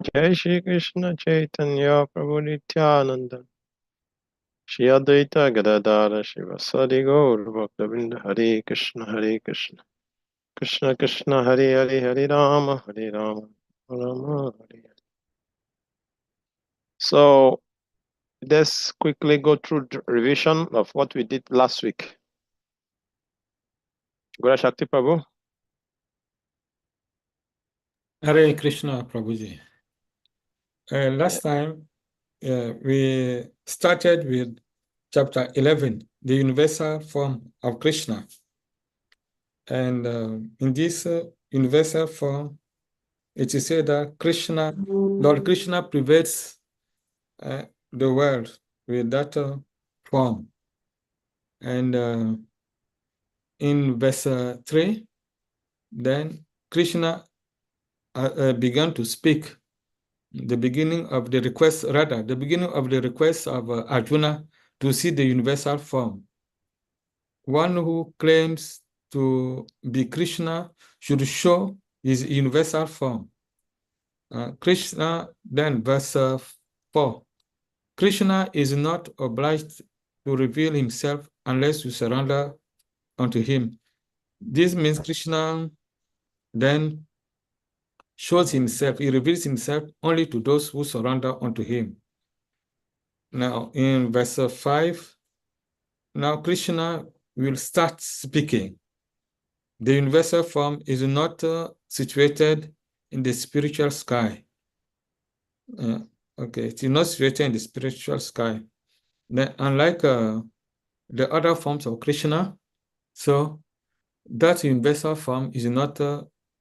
Jai Shri Krishna Chaitanya Prabhu Nityananda Shri Advaita Gadadara Shivasadi Gaur Bhaktavinda Hare Krishna Hare Krishna Krishna Krishna Hare Hare Hare Rama Hare Rama Rama Hare Hare. So let's quickly go through the revision of what we did last week. Gura Shakti Prabhu. Hare Krishna, Prabhuji. Last time, we started with chapter 11, the universal form of Krishna. And in this universal form, it is said that Krishna, Lord Krishna pervades the world with that form. And in verse 3, then Krishna began to speak the beginning of the request of Arjuna to see the universal form. One who claims to be Krishna should show his universal form. Krishna, then verse 4. Krishna is not obliged to reveal himself unless you surrender unto him. This means Krishna then shows himself, he reveals himself only to those who surrender unto him. Now, in verse 5, now Krishna will start speaking. The universal form is not situated in the spiritual sky. Okay, it is not situated in the spiritual sky. Then, unlike the other forms of Krishna, so that universal form is not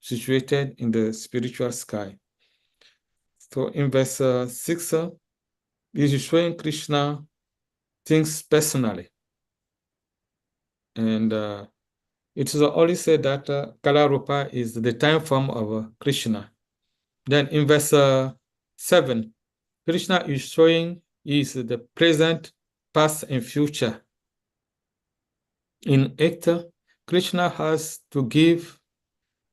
situated in the spiritual sky. So in verse 6, it is showing Krishna things personally. And it is always said that Kala Rupa is the time form of Krishna. Then in verse 7, Krishna is showing is the present, past, and future. In 8, Krishna has to give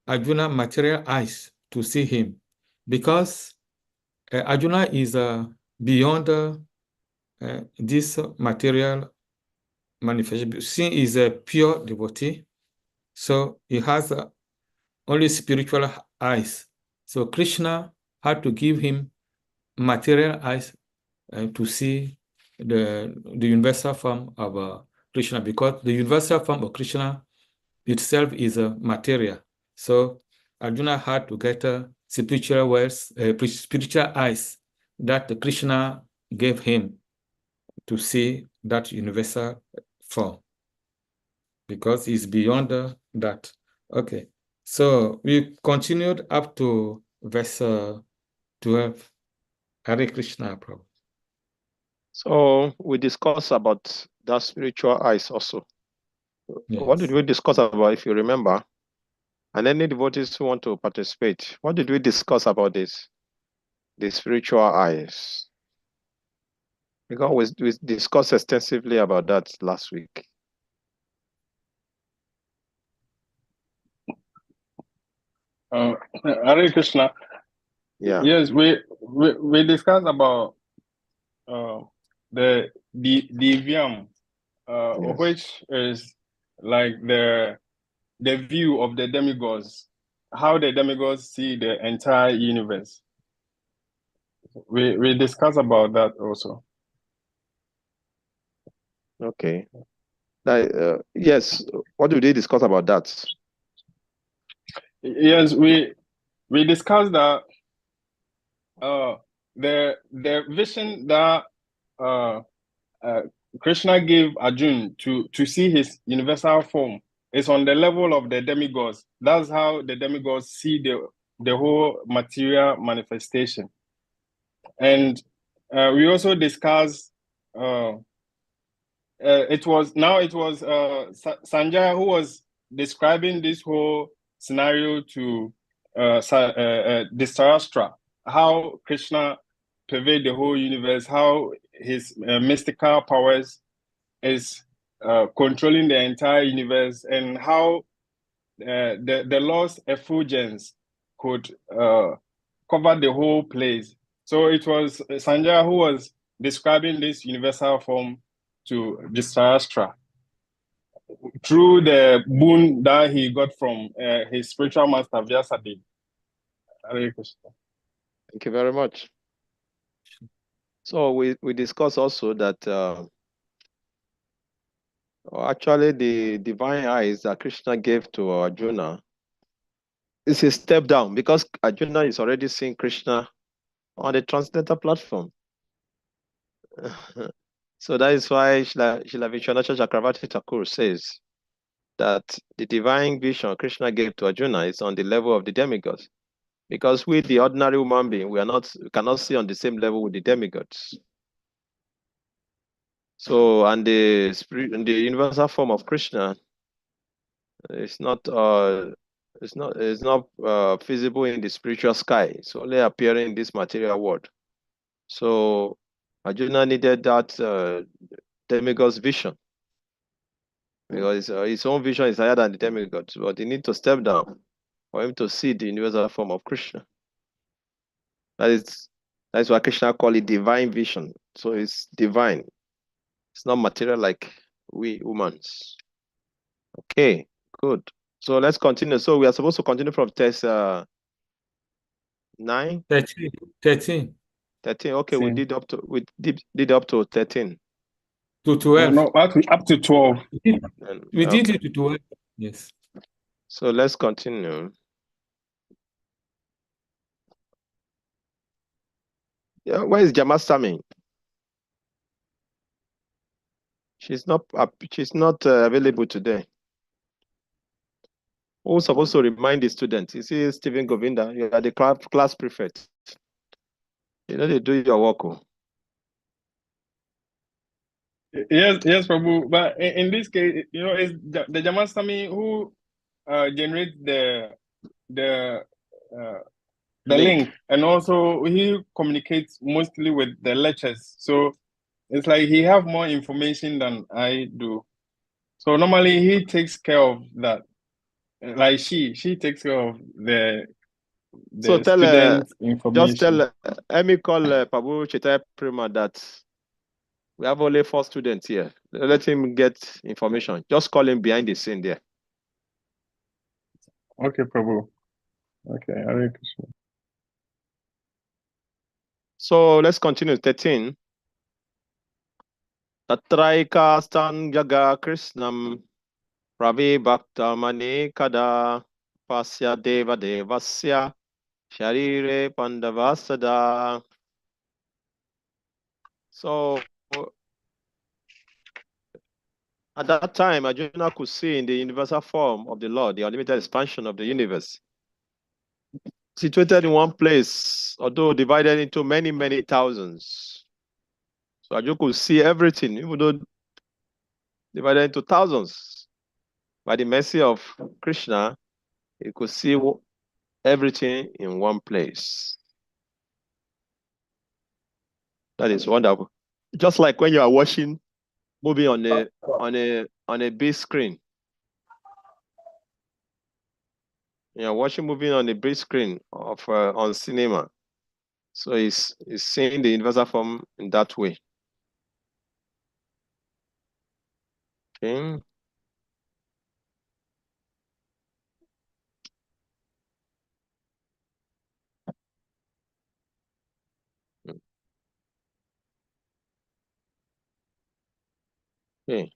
Arjuna material eyes to see him because Arjuna is beyond this material manifestation. He is a pure devotee, so he has only spiritual eyes. So Krishna had to give him material eyes to see the universal form of Krishna, because the universal form of Krishna itself is a material. So Arjuna had to get spiritual eyes that Krishna gave him to see that universal form, because he's beyond that. Okay, so we continued up to verse 12. Hare Krishna, Prabhu. So we discussed about that spiritual eyes also. Yes. What did we discuss about, if you remember? And any devotees who want to participate, what did we discuss about this? The spiritual eyes. Because we discussed extensively about that last week. Hare Krishna. Yeah. Yes, we discussed about the Divyam, Yes. which is like the view of the demigods, how the demigods see the entire universe. We discussed about that also. Okay. Yes. What did we discuss about that? Yes, we discussed that the vision that Krishna gave Arjuna to see his universal form is on the level of the demigods. That's how the demigods see the whole material manifestation. And we also discussed it was Sanjay who was describing this whole scenario to Dhritarashtra, how Krishna pervade the whole universe, how his mystical powers is controlling the entire universe, and how the lost effulgence could covered the whole place. So it was Sanjaya who was describing this universal form to Dhritarashtra through the boon that he got from his spiritual master Vyasadeva. Hare Krishna. Thank you very much. So we discussed also that actually the divine eyes that Krishna gave to Arjuna is a step down because Arjuna is already seeing Krishna on the transcendental platform. So that is why Srila Vishwanath Chakravarti Thakur says that the divine vision Krishna gave to Arjuna is on the level of the demigods. Because we, the ordinary human being, we cannot see on the same level with the demigods. So, and the universal form of Krishna is not visible in the spiritual sky. It's only appearing in this material world. So, Arjuna needed that demigod's vision because his own vision is higher than the demigods, but he needs to step down for him to see the universal form of Krishna. That's why Krishna call it divine vision. So it's divine. It's not material like we humans. Okay, good. So let's continue. So we are supposed to continue from test 9? 13. 13. 13. Okay, we did up to 13. To 12. No, up to 12. We did it to 12. Yes. So let's continue. Yeah, where is Jamastami? She's not available today. Who's supposed to remind the students? You see, Stephen Govinda, you are the class prefect. You know they do your work. Yes, Prabhu. But in this case, it's the Jamastami who generates the link, and also he communicates mostly with the lectures. So it's like he have more information than I do. So normally he takes care of that. Like she takes care of the so tell student information. Just tell Emi call Prabhu Chaitanya Prema that we have only 4 students here. Let him get information. Just call him behind the scene there. Okay, Prabhu. Okay, Hare Krishna. So let's continue. 13. Tatraika stan jaga krishnam pravi bhakta mani kada pasya deva devasya sharire pandavasada. So at that time, Arjuna could see in the universal form of the Lord, the unlimited expansion of the universe, situated in one place, although divided into many, many thousands. So Arjuna could see everything, even though divided into thousands. By the mercy of Krishna, he could see everything in one place. That is wonderful. Just like when you are watching movie on a big screen. You are watching movie on a big screen of on cinema. So he's seeing the universal form in that way. Okay. Okay.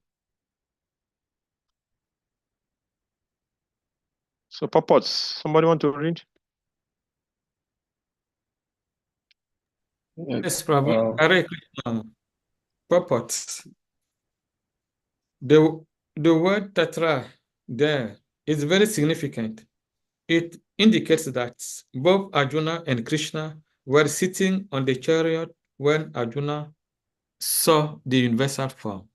So purports, somebody want to read? Yes, Prabhu. Hare Krishna. Purports. The word tatra there is very significant. It indicates that both Arjuna and Krishna were sitting on the chariot when Arjuna saw the universal form.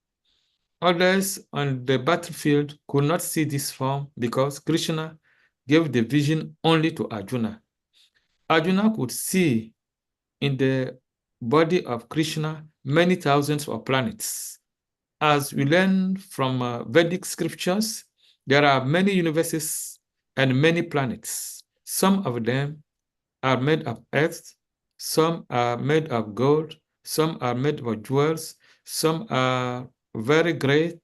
Others on the battlefield could not see this form because Krishna gave the vision only to Arjuna. Arjuna could see in the body of Krishna many thousands of planets. As we learn from Vedic scriptures, there are many universes and many planets. Some of them are made of earth, some are made of gold, some are made of jewels, some are very great,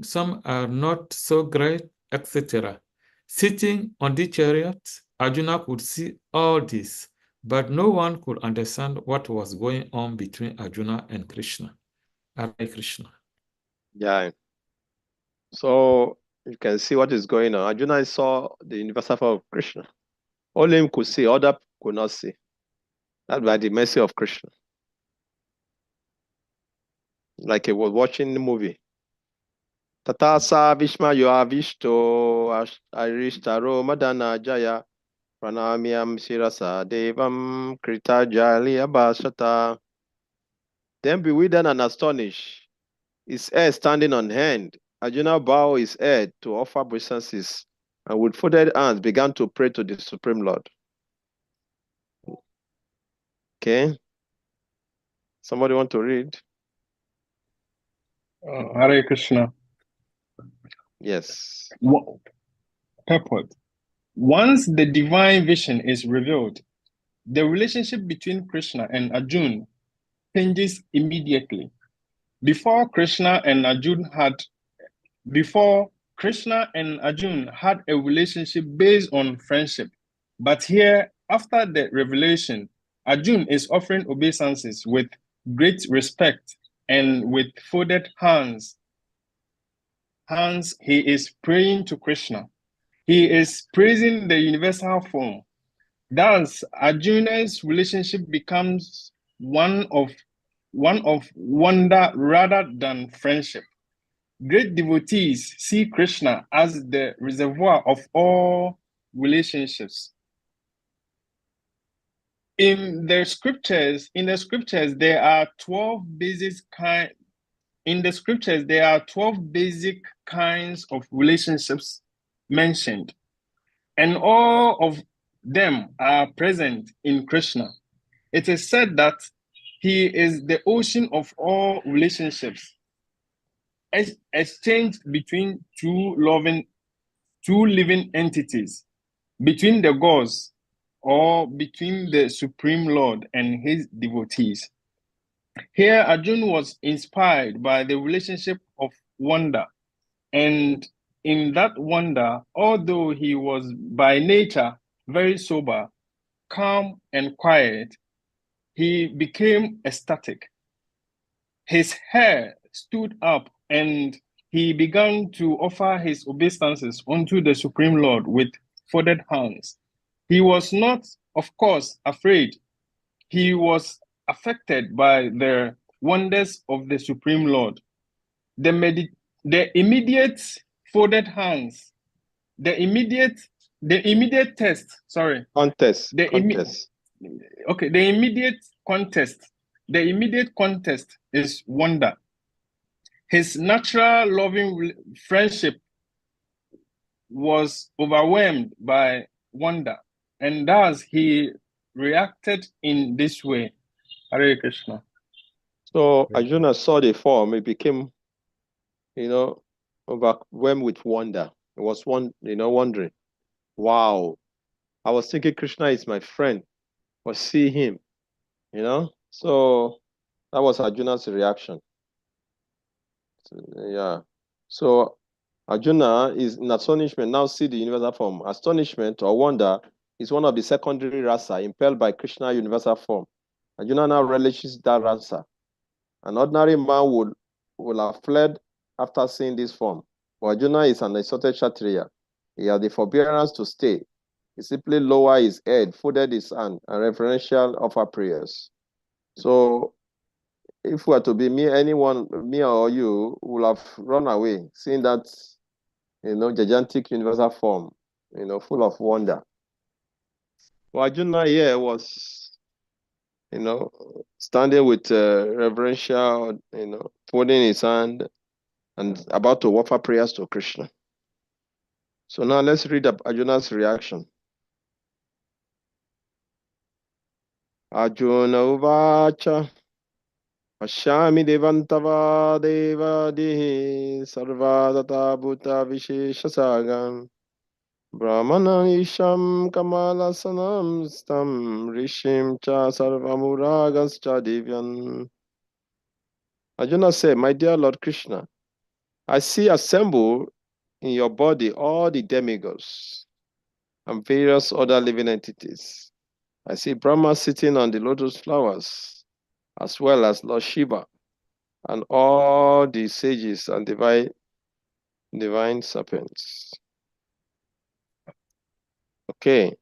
some are not so great, etc. Sitting on the chariot, Arjuna could see all this, but no one could understand what was going on between Arjuna and Krishna. Hare Krishna. Yeah. So you can see what is going on. Arjuna saw the universal form of Krishna. Only him could see, other could not see. That's by the mercy of Krishna. Like he was watching the movie. Tatasa Vishma Yoavishto Arishtaro Madana Jaya Pranamyam Sirasa Devam Krita Jali Abhasata. Then bewildered and astonished, his head standing on hand, Arjuna bowed his head to offer obeisances and with folded hands began to pray to the Supreme Lord. Okay. Somebody want to read? Hare Krishna. Yes. Purport. Once the divine vision is revealed, the relationship between Krishna and Arjuna changes immediately. Before Krishna and Arjuna had a relationship based on friendship. But here, after the revelation, Arjuna is offering obeisances with great respect and with folded hands. He is praying to Krishna. He is praising the universal form. Thus, Arjuna's relationship becomes one of wonder rather than friendship. Great devotees see Krishna as the reservoir of all relationships. In the scriptures, there are 12 basic kinds of relationships mentioned, and all of them are present in Krishna. It is said that he is the ocean of all relationships, exchanged between two living entities, between the gods, or between the Supreme Lord and his devotees. Here, Arjuna was inspired by the relationship of wonder, and in that wonder, although he was by nature very sober, calm, and quiet, he became ecstatic. His hair stood up and he began to offer his obeisances unto the Supreme Lord with folded hands. He was not, of course, afraid. He was affected by the wonders of the Supreme Lord. The immediate folded hands, the immediate test, sorry. Contest. The immediate contest is wonder. His natural loving friendship was overwhelmed by wonder, and thus he reacted in this way. Hare Krishna. So Arjuna saw the form, he became, overwhelmed with wonder. He was wondering, wow, I was thinking Krishna is my friend, but see him, So that was Arjuna's reaction. Yeah. So Arjuna is in astonishment, now see the universal form. Astonishment or wonder is one of the secondary rasa impelled by Krishna universal form. Arjuna now relishes that rasa. An ordinary man would have fled after seeing this form. But Arjuna is an exalted Kshatriya. He has the forbearance to stay. He simply lowered his head, folded his hand, and reverential offer prayers. So if we were to be me or you, will have run away, seeing that, gigantic universal form, full of wonder. Well, Arjuna here was, standing with reverential, folding his hand and about to offer prayers to Krishna. So now let's read Arjuna's reaction. Arjuna uvacha Pashyami devantava devadihi sarvadata bhuta vishesha sagam Brahmanam Isham Kamalasanam Stam Rishim Cha Sarvamuragas Cha Divyan. Arjuna said, My dear Lord Krishna, I see assembled in your body all the demigods and various other living entities. I see Brahma sitting on the lotus flowers, as well as Lord Shiva and all the sages and divine serpents. Okay,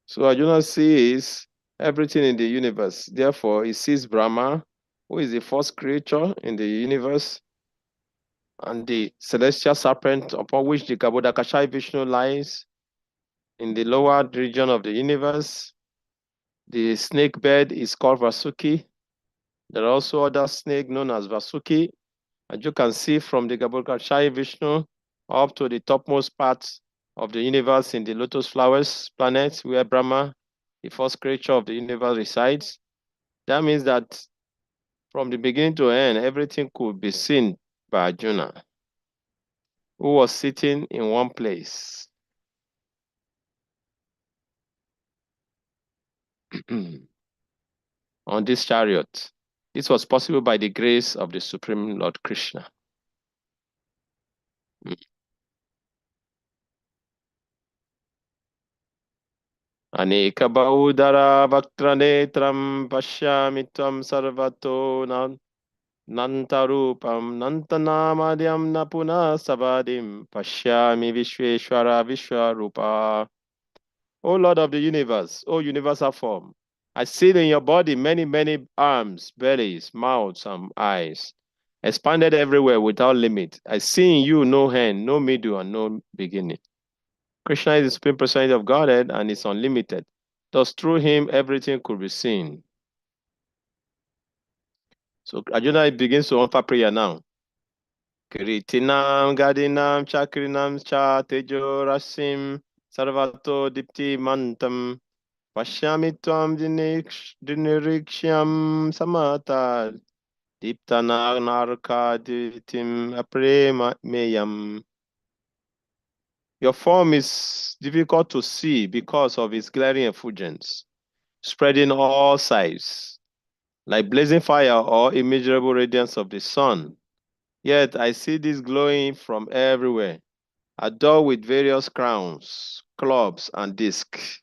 so Arjuna sees everything in the universe. Therefore, he sees Brahma, who is the first creature in the universe, and the celestial serpent upon which the Gabodakashai Vishnu lies in the lower region of the universe. The snake bed is called Vasuki. There are also other snakes known as Vasuki. As you can see from the Gabodakashai Vishnu up to the topmost part of the universe in the lotus flowers planet where Brahma, the first creature of the universe, resides. That means that from the beginning to end, everything could be seen by Arjuna, who was sitting in one place. On this chariot. This was possible by the grace of the Supreme Lord Krishna. Aneka Bahudara Vaktranetram Pashyami Tvam Sarvato Nantarupam Nantanamadhyam Napuna Savadim Pashyami Vishweshwara Vishwarupa. O Lord of the universe, O universal form, I see in your body many, many arms, bellies, mouths, and eyes, expanded everywhere without limit. I see in you no end, no middle, and no beginning. Krishna is the supreme personality of Godhead and is unlimited. Thus, through him, everything could be seen. So Arjuna begins to offer prayer now. Kiritinam Gadinam Chakrinam Cha Tejo Rasim Sarvato Dipti Mantam Pashyami Tvam Dinirikshyam Samata Diptana Narka Divitim Aprema Meyam. Your form is difficult to see because of its glaring effulgence, spreading all sides, like blazing fire or immeasurable radiance of the sun. Yet I see this glowing from everywhere, adorned with various crowns, clubs, and discs.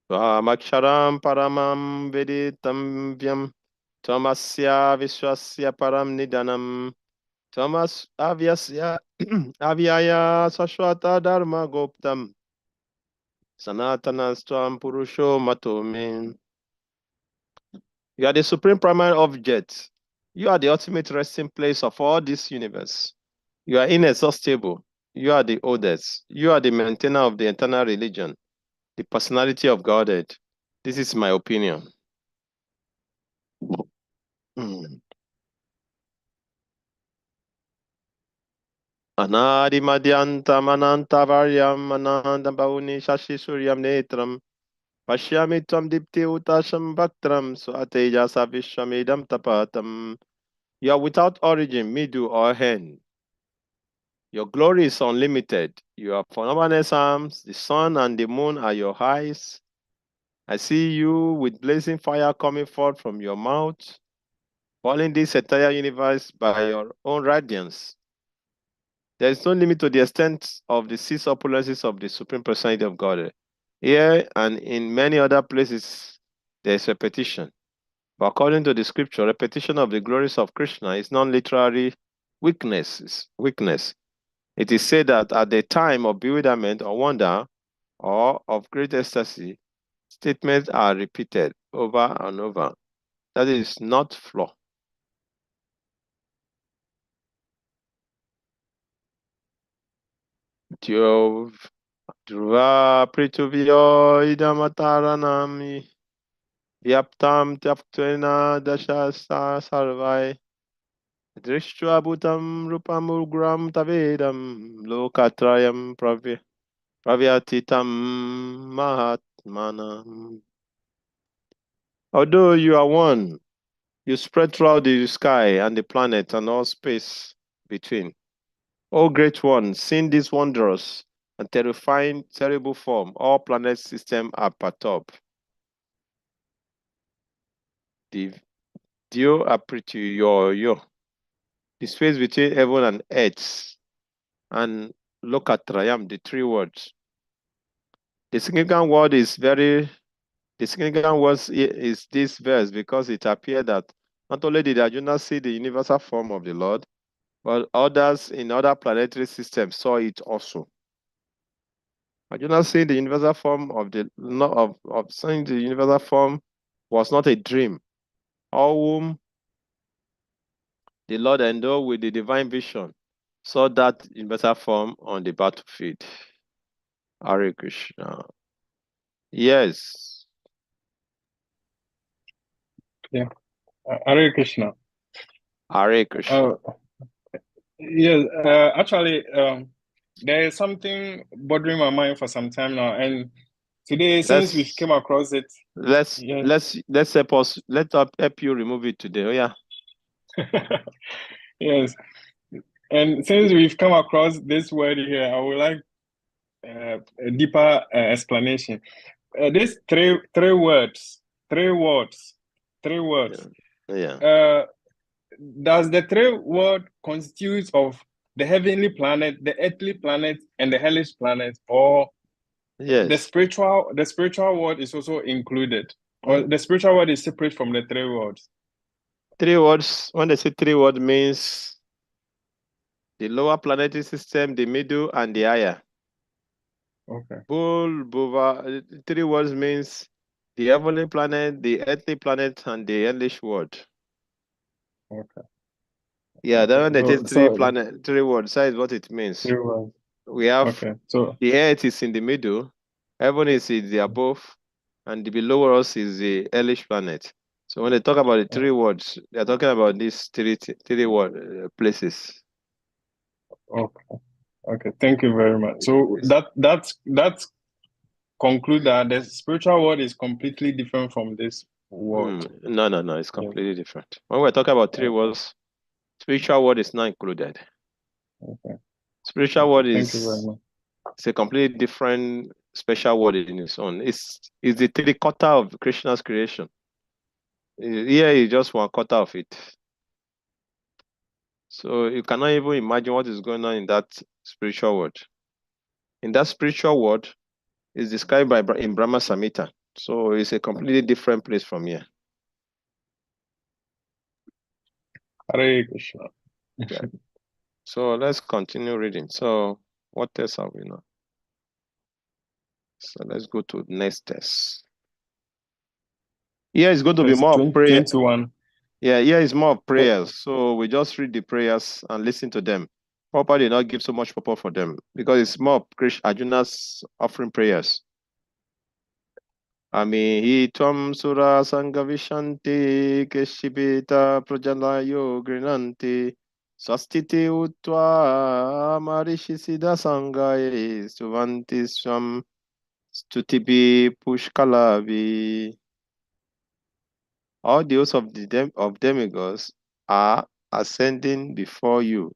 Tvamaksharam paramam veditam vyam Tvamasya Vishwasya Param Nidanam Tvamas Avyasya Avyaya Sashwata Dharma Goptam Sanatanastvam Purusho Matome. You are the supreme primary object. You are the ultimate resting place of all this universe. You are inexhaustible. You are the oldest. You are the maintainer of the eternal religion, the personality of Godhead. This is my opinion. Anadi Madhyanta Mananta Varyam Ananda Bauni Shashi Suryam Netram Pashyami Tvam Dipti Utasham Bhaktram Swateja Savishwamidam Tapatam. You are without origin, middle, or end. Your glory is unlimited. You have phenomenal arms. The sun and the moon are your eyes. I see you with blazing fire coming forth from your mouth, falling this entire universe by your own radiance. There is no limit to the extent of the six opulences of the Supreme Personality of God. Here and in many other places, there is repetition. But according to the scripture, repetition of the glories of Krishna is non-literary weakness. It is said that at the time of bewilderment or wonder or of great ecstasy, statements are repeated over and over. That is not flaw. Dhruva prituvyo idamataranami vyaptam tyaptvena dashasa sarvai drishva bhutam rupam ugram tavedam lokatrayam pravyatitam mahatmanam. Although you are one, You spread throughout the sky and the planet and all space between. O great one, seeing this wondrous and terrifying, terrible form, all planet system are perturbed. The Dio apriti yo. The space between heaven and earth, and Lokatrayam, the three words. The significant word is this verse because it appeared that not only did Arjuna see the universal form of the Lord, but others in other planetary systems saw it also. Arjuna seeing the universal form of seeing the universal form was not a dream. All whom the Lord endowed with the divine vision saw that universal form on the battlefield. Hare Krishna. Yes. Yeah. Hare Krishna. Hare Krishna. Yes, actually, there is something bothering my mind for some time now, and today, since we've come across it, let's help you remove it today. Oh yeah. Yes, and since we've come across this word here, I would like a deeper explanation. These three words. Yeah. Does the three word constitute of the heavenly planet, the earthly planet, and the hellish planet, or yes, the spiritual world is also included, or the spiritual world is separate from the three words? Three words. When they say three words, means the lower planetary system, the middle, and the higher. Okay. Three words means the heavenly planet, the earthly planet, and the hellish world. Okay. Yeah, Okay. then it is three words. That is what it means. Three words. We have So the earth is in the middle, heaven is in the above, and the below us is the hellish planet. So when they talk about the three words, they are talking about these three word places. Okay. Thank you very much. So that's conclude that the spiritual world is completely different from this world. No, it's completely different. When we're talking about three words, spiritual word is not included. Okay. Spiritual word Thank you very much. It's a completely different special word in its own. It's the 3/4 of Krishna's creation. Here is just 1/4 of it. So you cannot even imagine what is going on in that spiritual world. In that spiritual world, is described in Brahma Samhita. So it's a completely different place from here. Hare Krishna. Yeah. So let's continue reading. So what else have we now? So let's go to the next test. Here is going to be more prayer. 21. Yeah, here is more prayers. So we just read the prayers and listen to them. Prabhupada did not give so much purpose for them because it's more of Arjuna's offering prayers. Amihi tvam sura sangavishanti keshibita prajalayo grinanti swastiti utva marishi siddha sangaye suvanti swam stutibi pushkalavi. All the hosts of demigods are ascending before you.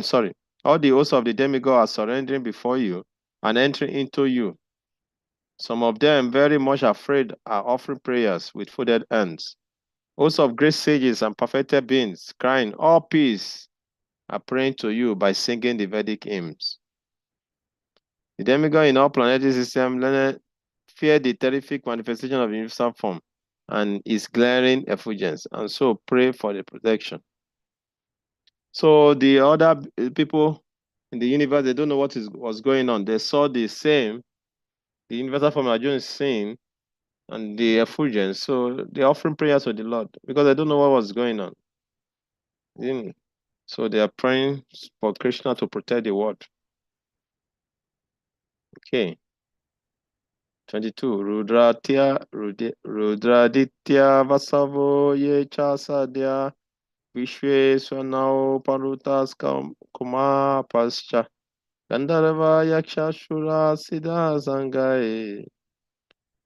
Sorry. All the hosts of the demigods are surrendering before you and entering into you. Some of them, very much afraid, are offering prayers with folded hands. Hosts of great sages and perfected beings, crying, all peace, are praying to you by singing the Vedic hymns. The demigod in all planetary systems fear the terrific manifestation of universal form and his glaring effulgence, and so pray for the protection. So the other people in the universe, they don't know what's going on. They saw the universal form Arjuna is seeing, and the effulgence. So they're offering prayers to the Lord because they don't know what was going on. So they are praying for Krishna to protect the world. Okay. 22. Rudraditya Vasavo Ye Chasadya Vishwe Swanao Parutas Kuma Pascha Gandharva Yaksha Shura Siddha Sangai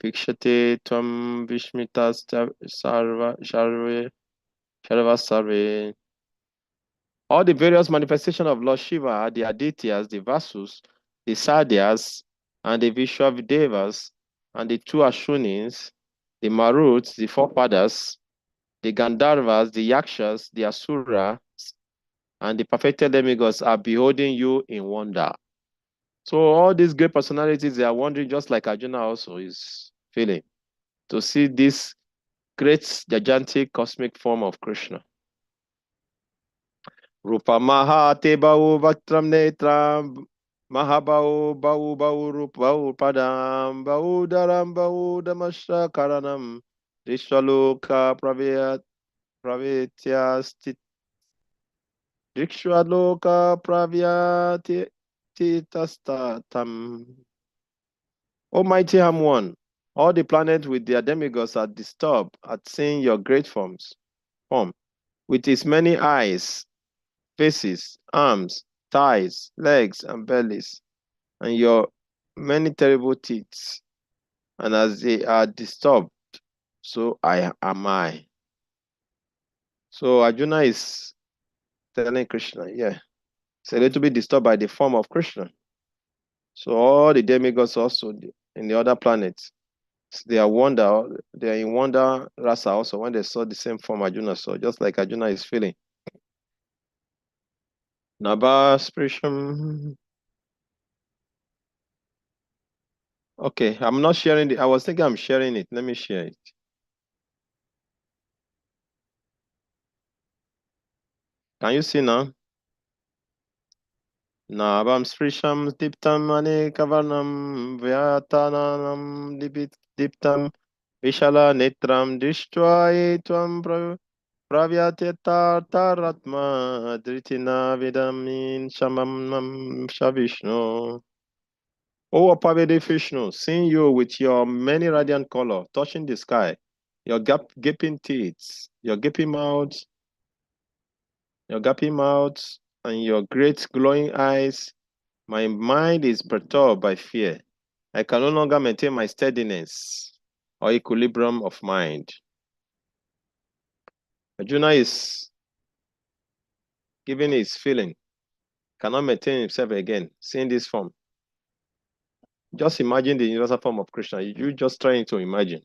Vikshate Tvam Vishmitas Sharva Sarve. All the various manifestations of Lord Shiva, the Adityas, the Vasus, the Sadhyas, and the Vishwavadevas, and the two Ashwinis, the Maruts, the forefathers, the Gandharvas, the Yakshas, the Asuras, and the perfected demigods are beholding you in wonder. So all these great personalities, they are wondering, just like Arjuna also is feeling, to see this great gigantic cosmic form of Krishna. Rupa Mahate Bau Vatram Netram Mahabau Bau Bau Rup Bau Padam Bau Daram Bau Damasha Karanam Rishwaluka Pravetya Rikshwaloka Pravyati Titastatam. Almighty Ham One, all the planets with their demigods are disturbed at seeing your great form, with its many eyes, faces, arms, thighs, legs, and bellies, and your many terrible teeth. And as they are disturbed, so am I. So Arjuna is telling Krishna, yeah, it's a little bit disturbed by the form of Krishna. So all the demigods also in the other planets, they are in wonder rasa also when they saw the same form Arjuna saw, just like Arjuna is feeling. Nabha Sprisham. Okay, I'm not sharing it. I was thinking I'm sharing it. Let me share it. Can you see now? Nabam Sprisham Diptam Anekavarnam Vyatanam Diptam Vishala Netram Dishtva Etvam Pravyatetaratma Dritina Vidamin Shamam Shavishnu. O Apavede Vishnu, seeing you with your many radiant color touching the sky, your gaping teeth, your gaping mouth, and your great glowing eyes, my mind is perturbed by fear. I can no longer maintain my steadiness or equilibrium of mind. Arjuna is giving his feeling, cannot maintain himself again, seeing this form. Just imagine the universal form of Krishna. You just trying to imagine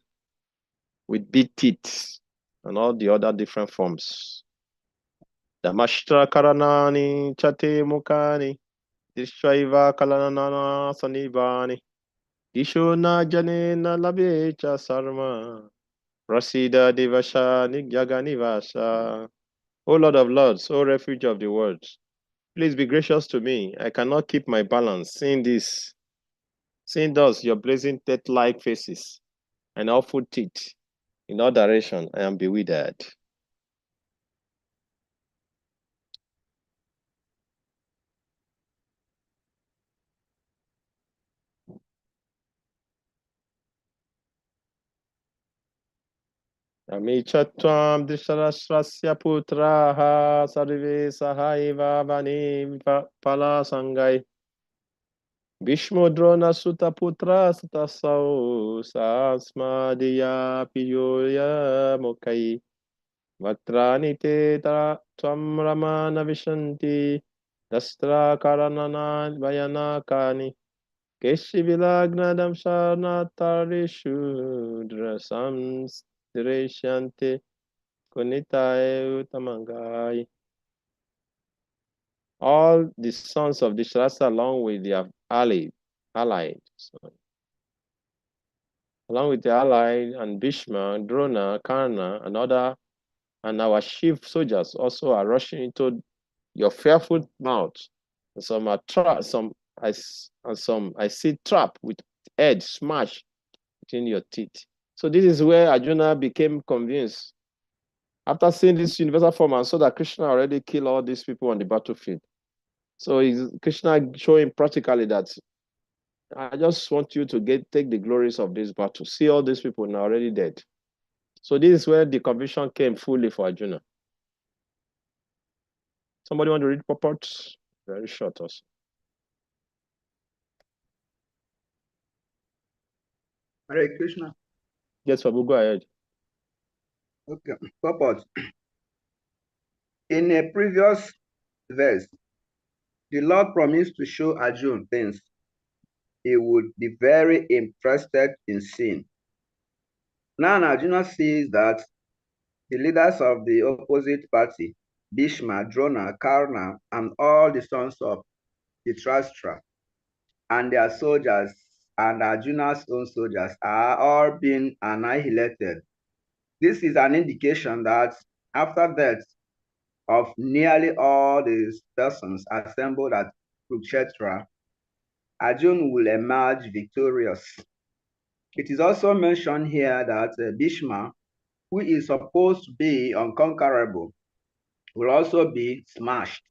with big teeth and all the other different forms. Damashtra Karanani Chate Mukani Dishwaiva Kalanana Sanibani Dishona Janena Labecha Sarma Rasida Divasha Nigyaganivasa. O Lord of Lords, O refuge of the world, please be gracious to me. I cannot keep my balance, seeing thus your blazing death-like faces and awful teeth in all direction. I am bewildered. Amichatvam Disharasrasya Putraha Sarve Sahaiva Bani Pala Sangai Bhishmodrona Sutta Putra Satasau Sasmadiya Piyoya Mokai Vatrani Te Tvam Ramana Vishanti Dastra Karanana Vayanakani Keshivilagnadam Sarnatarishu Drasam Direshante Kunitae Utamangai. All the sons of Dishrasa along with their allied and Bhishma, Drona, Karna, and our chief soldiers also are rushing into your fearful mouth. And some are I see trap with edge smash between your teeth. So this is where Arjuna became convinced. After seeing this universal form and saw that Krishna already killed all these people on the battlefield. So Krishna showing practically that I just want you to take the glories of this battle. See all these people now already dead. So this is where the conviction came fully for Arjuna. Somebody want to read purports? Very short also. Hare Krishna. Yes, Prabhu, go ahead. Okay. Purport. In a previous verse, the Lord promised to show Arjuna things he would be very interested in seeing. Now Arjuna sees that the leaders of the opposite party, Bhishma, Drona, Karna, and all the sons of Dhritarashtra, and their soldiers and Arjuna's own soldiers are all being annihilated. This is an indication that after death of nearly all these persons assembled at Kurukshetra, Arjuna will emerge victorious. It is also mentioned here that Bhishma, who is supposed to be unconquerable, will also be smashed.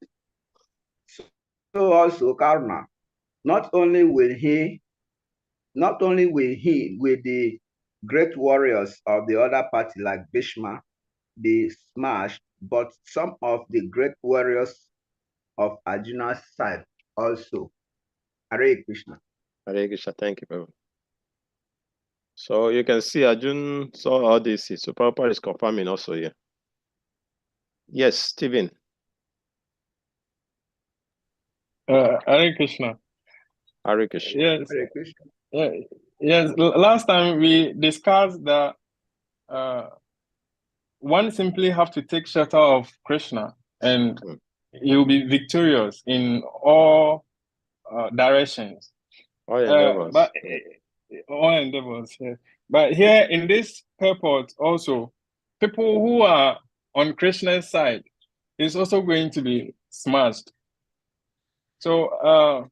So also Karna, not only will with the great warriors of the other party like Bhishma be smashed, but some of the great warriors of Arjuna's side also. Hare Krishna. Hare Krishna, thank you, Prabhu. So you can see Arjun saw all this. So Prabhupada is confirming also here. Yes, Stephen. Hare Krishna. Hare Krishna. Yes. Hare Krishna. Yes. Last time we discussed that one simply have to take shelter of Krishna and he will be victorious in all directions. All endeavors. All endeavors, yeah. But here in this purport also, people who are on Krishna's side is also going to be smashed. So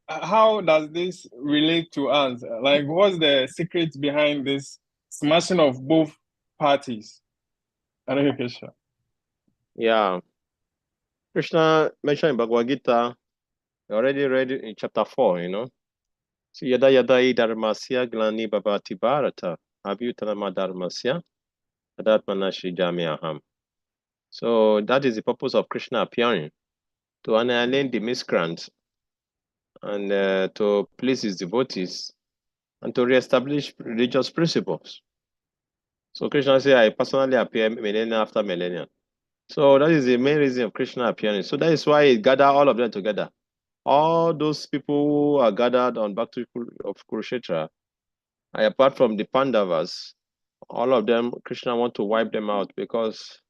how does this relate to us? Like, what's the secret behind this smashing of both parties? Hare Krishna. Yeah. Krishna mentioned in Bhagavad Gita, you already read it in chapter 4, you know. So yada yada dharmasya glani babati bharata abhyutanama dharmasya adatmanashi jamiaham. So that is the purpose of Krishna appearing, to annihilate the miscreants and to please his devotees and to reestablish religious principles. So Krishna said, I personally appear millennia after millennia. So that is the main reason of Krishna appearing. So that is why he gathered all of them together. All those people who are gathered on back to of Kurukshetra, apart from the Pandavas, all of them, Krishna want to wipe them out because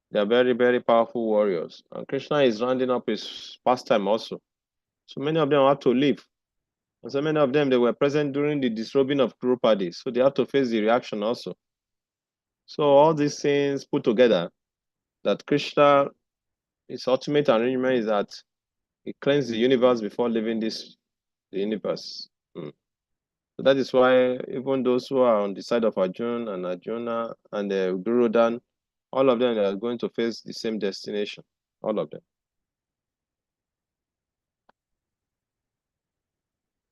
they are very, very powerful warriors. And Krishna is rounding up his pastime also. So many of them have to leave. And so many of them, they were present during the disrobing of Draupadi. So they have to face the reaction also. So all these things put together, that Krishna, his ultimate arrangement is that he cleansed the universe before leaving the universe. So that is why even those who are on the side of Arjuna and Gurudan, all of them are going to face the same destination. All of them.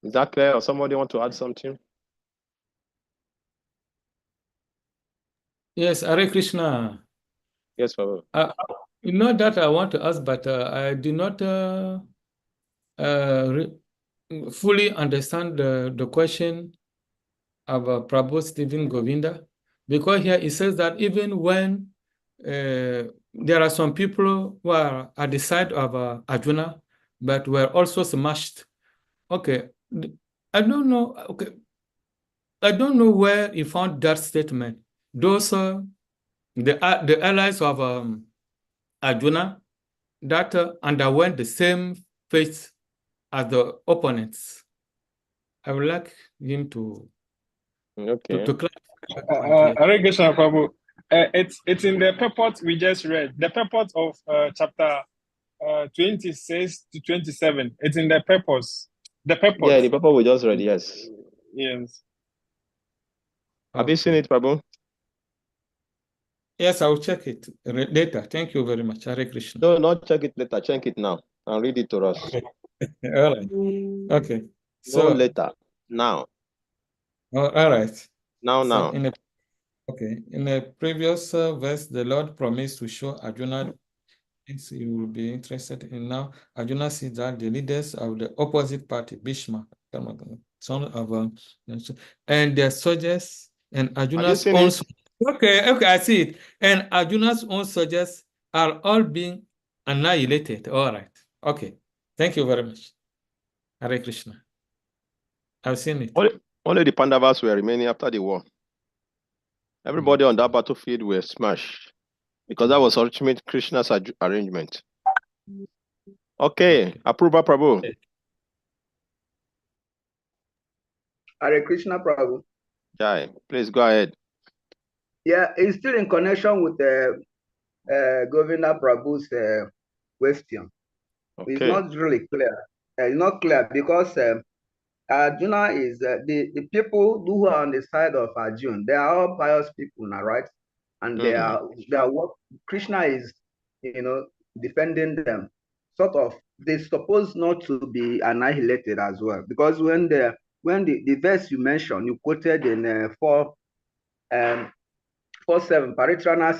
Is that clear? Or somebody want to add something? Yes, Hare Krishna. Yes, Prabhu. You know that I want to ask, but I do not fully understand the question of Prabhu Stephen Govinda, because here it says that even when there are some people who are at the side of Arjuna, but were also smashed. Okay, I don't know. Okay, I don't know where he found that statement. Those the allies of Arjuna that underwent the same fate as the opponents. I would like him to clarify that point. Hare Krishna, Prabhu. It's in the purport we just read. The purport of chapter 26 to 27. It's in the purpose. The purport. Yeah, the purport we just read, yes. Yes. Have you seen it, Prabhu? Yes, I will check it later. Thank you very much. Hare Krishna. No, not check it later. Check it now and read it to us. Okay. All right. Okay. So later. Now. All right. Now. In a previous verse, the Lord promised to show Arjuna things he will be interested in. Now, Arjuna sees that the leaders of the opposite party, Bhishma, son of and their soldiers and Arjuna's seen own. it? Okay, I see it. And Arjuna's own soldiers are all being annihilated. All right. Okay. Thank you very much. Hare Krishna. I've seen it. Only the Pandavas were remaining after the war. Everybody on that battlefield were smashed because that was ultimate Krishna's arrangement. Okay, Apurva Prabhu. Hare Krishna Prabhu. Jai, please go ahead. Yeah, it's still in connection with Govinda Prabhu's question. Okay. It's not really clear. It's not clear because Arjuna is the people who are on the side of Arjuna. They are all pious people now, right? And they are what Krishna is, defending them. Sort of, they're supposed not to be annihilated as well, because when the verse you mentioned, you quoted in 4:7, Paritrana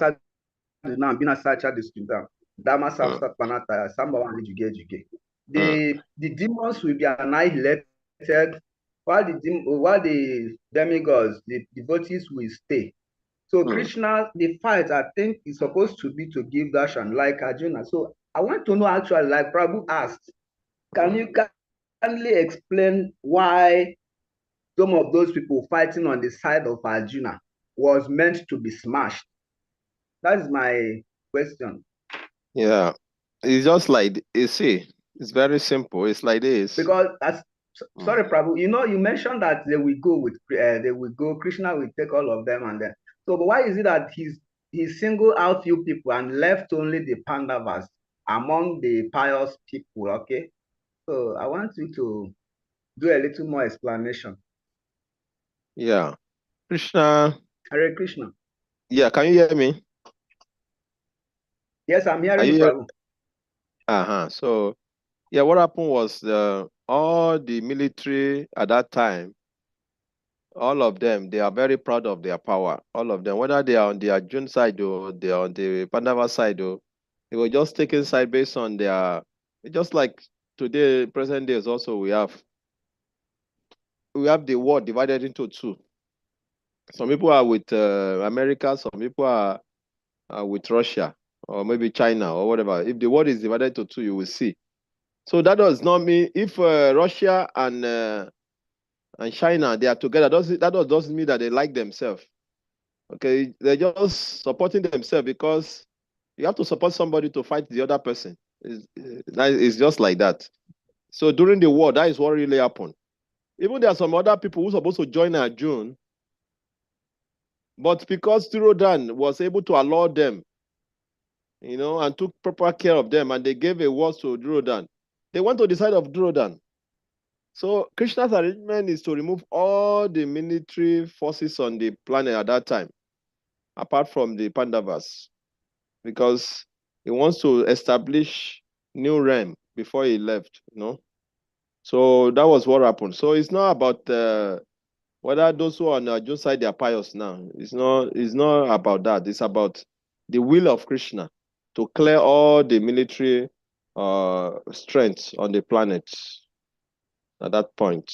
Sadhuna Bina Sacha Distuda, Dama Sapsat Panata, Sambawan Juge. The demons will be annihilated while the demigods, the devotees will stay. So Krishna, the fight, I think, is supposed to be to give darshan like Arjuna. So I want to know actually, like Prabhu asked, can you kindly explain why some of those people fighting on the side of Arjuna was meant to be smashed? That is my question. Yeah, it's just like, you see, it's very simple. It's like this. Because sorry, Prabhu, you mentioned that they will go, Krishna will take all of them, and then so, but why is it that he singled out few people and left only the Pandavas among the pious people? Okay, so I want you to do a little more explanation. Yeah, Krishna. Hare Krishna. Yeah, can you hear me? Yes, I'm hearing you, Prabhu. So, yeah, what happened was all the military at that time, all of them, they are very proud of their power. All of them, whether they are on the Arjun side or they are on the Pandava side, or they were just taking side based on their, just like today, present days also we have the world divided into two. Some people are with America, some people are with Russia, or maybe China, or whatever. If the world is divided into two, you will see. So that does not mean if Russia and China, they are together, that doesn't mean that they like themselves. Okay, they're just supporting themselves because you have to support somebody to fight the other person. It's just like that. So during the war, that is what really happened. Even there are some other people who are supposed to join Arjun, but because Durodan was able to allow them, and took proper care of them, and they gave a word to Durodan, they went to the side of Durodan. So Krishna's arrangement is to remove all the military forces on the planet at that time, apart from the Pandavas, because he wants to establish new realm before he left, So that was what happened. So it's not about whether those who are on Arjun's side, they are pious now. It's not about that. It's about the will of Krishna to clear all the military strength on the planet at that point.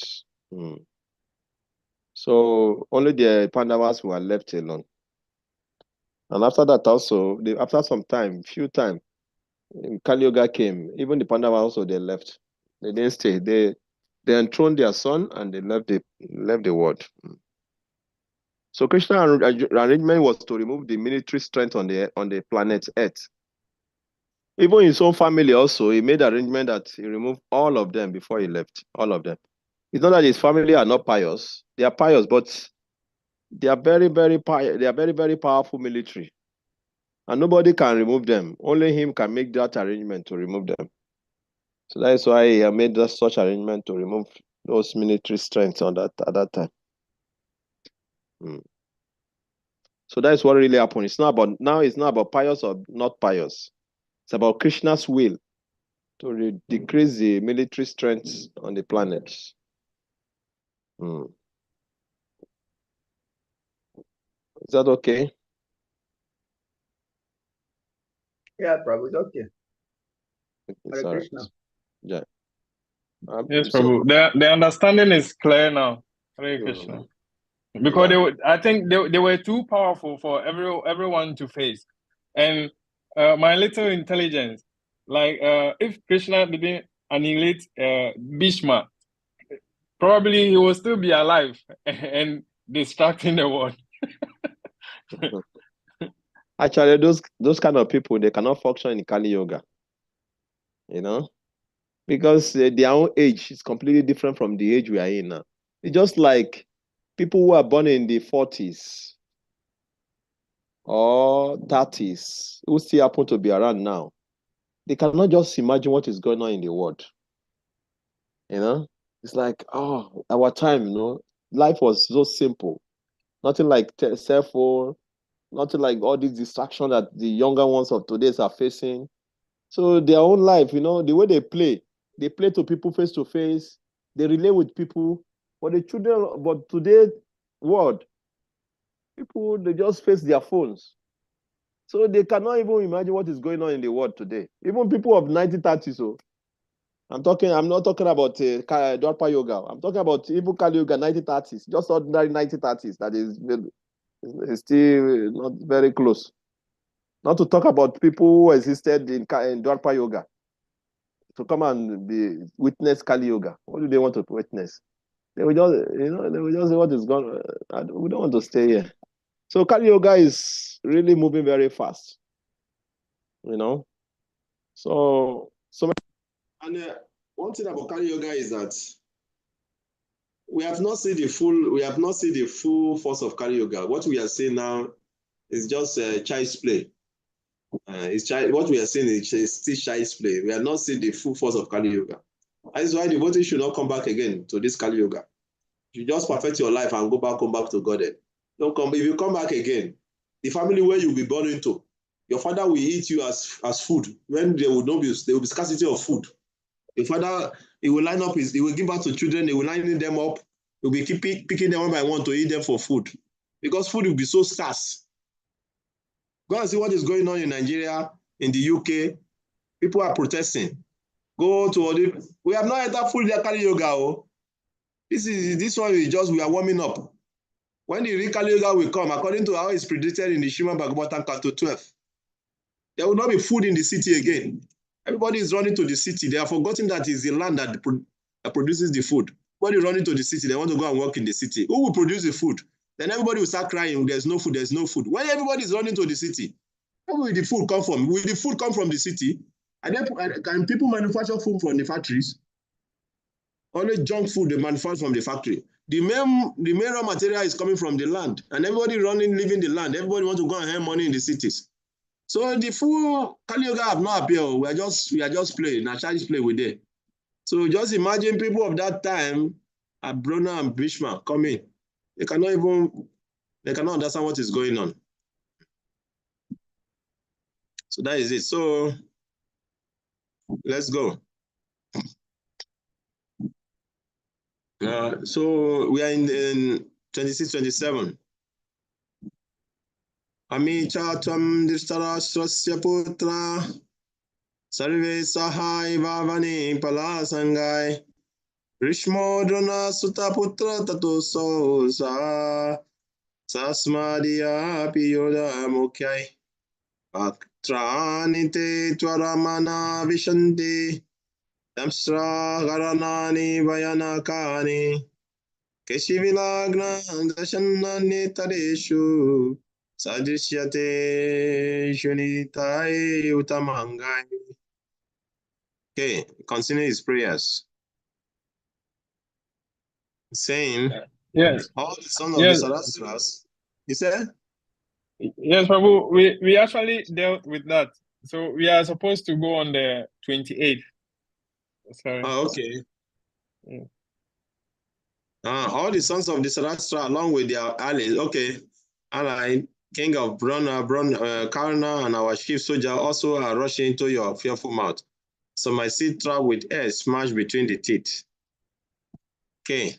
So only the Pandavas were left alone. And after that also, after some time, few time, Kali Yuga came. Even the Pandavas also, they left. They didn't stay. They enthroned their son and they left the world. So Krishna's arrangement was to remove the military strength on the planet Earth. Even his own family also, he made arrangement that he removed all of them before he left. All of them. It's not that his family are not pious. They are pious, but they are very, very very powerful military. And nobody can remove them. Only him can make that arrangement to remove them. So that is why he made such arrangement to remove those military strengths at that time. So that is what really happened. It's not about pious or not pious. It's about Krishna's will to decrease the military strength on the planet. Is that okay? Yeah, Prabhu, it's okay. It's all right. Yeah. Yes, So, Prabhu. The understanding is clear now. Hare Krishna. Because yeah. I think they were too powerful for everyone to face. And my little intelligence, like if Krishna didn't annihilate Bhishma, probably he will still be alive and distracting the world. Actually, those kind of people, they cannot function in Kali Yoga, because their own age is completely different from the age we are in now. It's just like people who are born in the 40s or 30s who still happen to be around now. They cannot just imagine what is going on in the world. It's like, oh, our time, life was so simple. Nothing like cell phone, nothing like all these distractions that the younger ones of today are facing. So their own life, the way they play to people face to face, they relate with people. But today's world, people, they just face their phones. So they cannot even imagine what is going on in the world today. Even people of 1930s, so I'm not talking about Dwapara Yoga. I'm talking about even Kali Yoga 1930s, just ordinary 1930s that is still not very close. Not to talk about people who existed in Dwapara Yoga to come and witness Kali Yoga. What do they want to witness? They will just say what is going on. We don't want to stay here. So Kali Yoga is really moving very fast. So and one thing about Kali Yoga is that we have not seen the full force of Kali Yoga. What we are seeing now is just child's play. What we are seeing is still child's play. We have not seen the full force of Kali Yoga. That is why the devotee should not come back again to this Kali Yoga. You just perfect your life and come back to God. Don't come. If you come back again, the family where you'll be born into, your father will eat you as food when there will be scarcity of food. Your father, he will give birth to children, he will line them up, he will be picking them one by one to eat them for food. Because food will be so scarce. Go and see what is going on in Nigeria, in the UK. People are protesting. We have not entered full Kali Yoga. Oh. This one is just, we are warming up. When the real Kali Yoga will come, according to how it's predicted in the Srimad Bhagavatam, Canto 12, there will not be food in the city again. Everybody is running to the city. They are forgetting that it's the land that produces the food. When you run into the city, they want to go and work in the city. Who will produce the food? Then everybody will start crying, there's no food, there's no food. When everybody is running to the city, where will the food come from? Will the food come from the city? Can people manufacture food from the factories? Only junk food they manufacture from the factory. The main raw material is coming from the land, and everybody living the land. Everybody wants to go and earn money in the cities. So the full Kali Yoga have not appeared. We are just playing. Now childish play with it. So just imagine people of that time, Abrona and Bhishma coming. They cannot understand what is going on. So that is it. So let's go. So we are in 26-27. Ami chatam dishtarashtrasya putra sarve sahai vavani palasangai Rishmo drona sutta putra tato sa sasmadya piyoda mukyai Bhaktranite twaramana vishanti Damsra garanani vayanakani Keshivilagna dashanani tareshu Sadrishyate shunitai utamangai. Okay, continue his prayers. Saying, Yes. all the sons of the Sarastras, he said? Yes, Prabhu, we actually dealt with that. So we are supposed to go on the 28th. Sorry. Oh, okay. Yeah. All the sons of the Sarastra along with their allies, okay, allied, king of Karna and our chief soldier also are rushing into your fearful mouth. So my seed trap with air smashed between the teeth. Okay.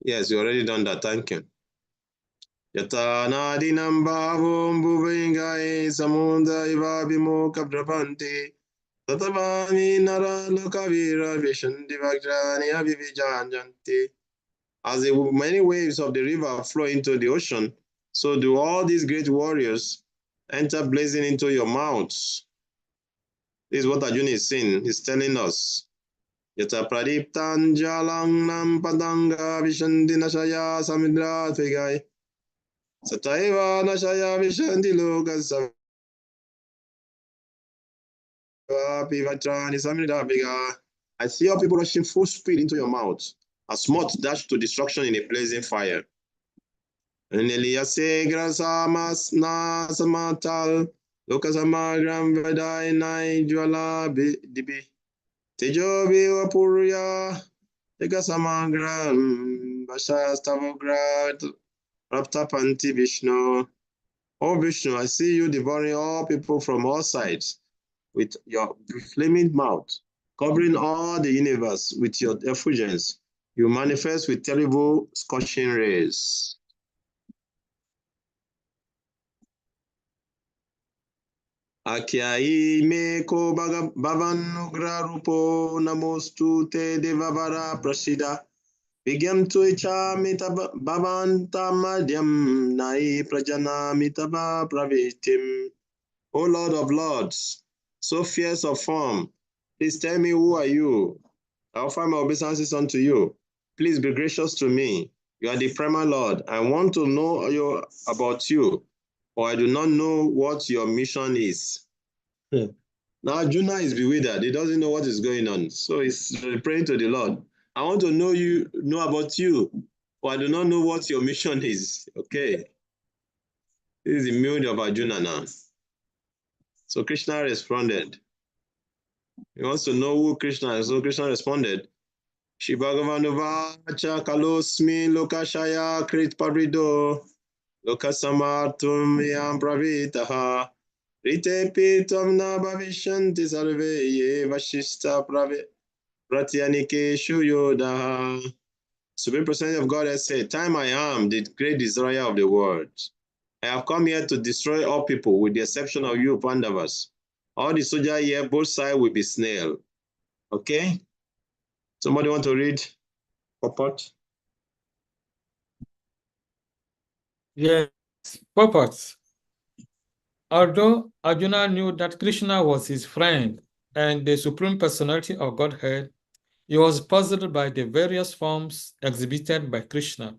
Yes, you already done that. Thank you. Yata nadinam bhavom bhuvaingai samunda iva bimoka brabante Tatavani Nara Lokavira Vishanti Vajrani Avivijanjanti. As the many waves of the river flow into the ocean, so do all these great warriors enter blazing into your mouths. This is what Arjuna is saying. He's telling us. Yata pradiptan jalang nam padanga vishanti nashaya samudra tvigai. Sataiva nashaya vishanti loka savapivatrani. I see all people rushing full speed into your mouth, as moth dash to destruction in a blazing fire. Neliyase grasamas na samatal lokasamagram vedai nai jwala dibi. Tejobi wapurya ekasamagram vashastavograd raptapanti Vishnu. Oh Vishnu, I see you devouring all people from all sides with your flaming mouth, covering all the universe with your effulgence. You manifest with terrible scorching rays. Akyai me ko bhavanugra rupo namostu te devavara prasida. Vigyam tu icha mita bhavanta madhyam nai prajana mitava pravitim. O Lord of Lords, so fierce of form, please tell me, who are you? I offer my obeisances unto you. Please be gracious to me. You are the primal Lord. I want to know about you, for I do not know what your mission is. Now Arjuna is bewildered. He doesn't know what is going on. So he's praying to the Lord. I want to know about you, for I do not know what your mission is. Okay. This is the mood of Arjuna now. So Krishna responded. He wants to know who Krishna is. So Krishna responded, Shri Bhagavanuvacha kalosmi lokashaya krit parido lokasamartum yam pravitaha rite pitam na bhavishanti sarve ye vashista pratyanike shuyodaha. Supreme Personality of God has said, time I am the great destroyer of the world. I have come here to destroy all people with the exception of you, Pandavas. All the soldiers here, both sides will be snail. Okay? Somebody want to read purport? Yes, purport. Although Arjuna knew that Krishna was his friend and the Supreme Personality of Godhead, he was puzzled by the various forms exhibited by Krishna.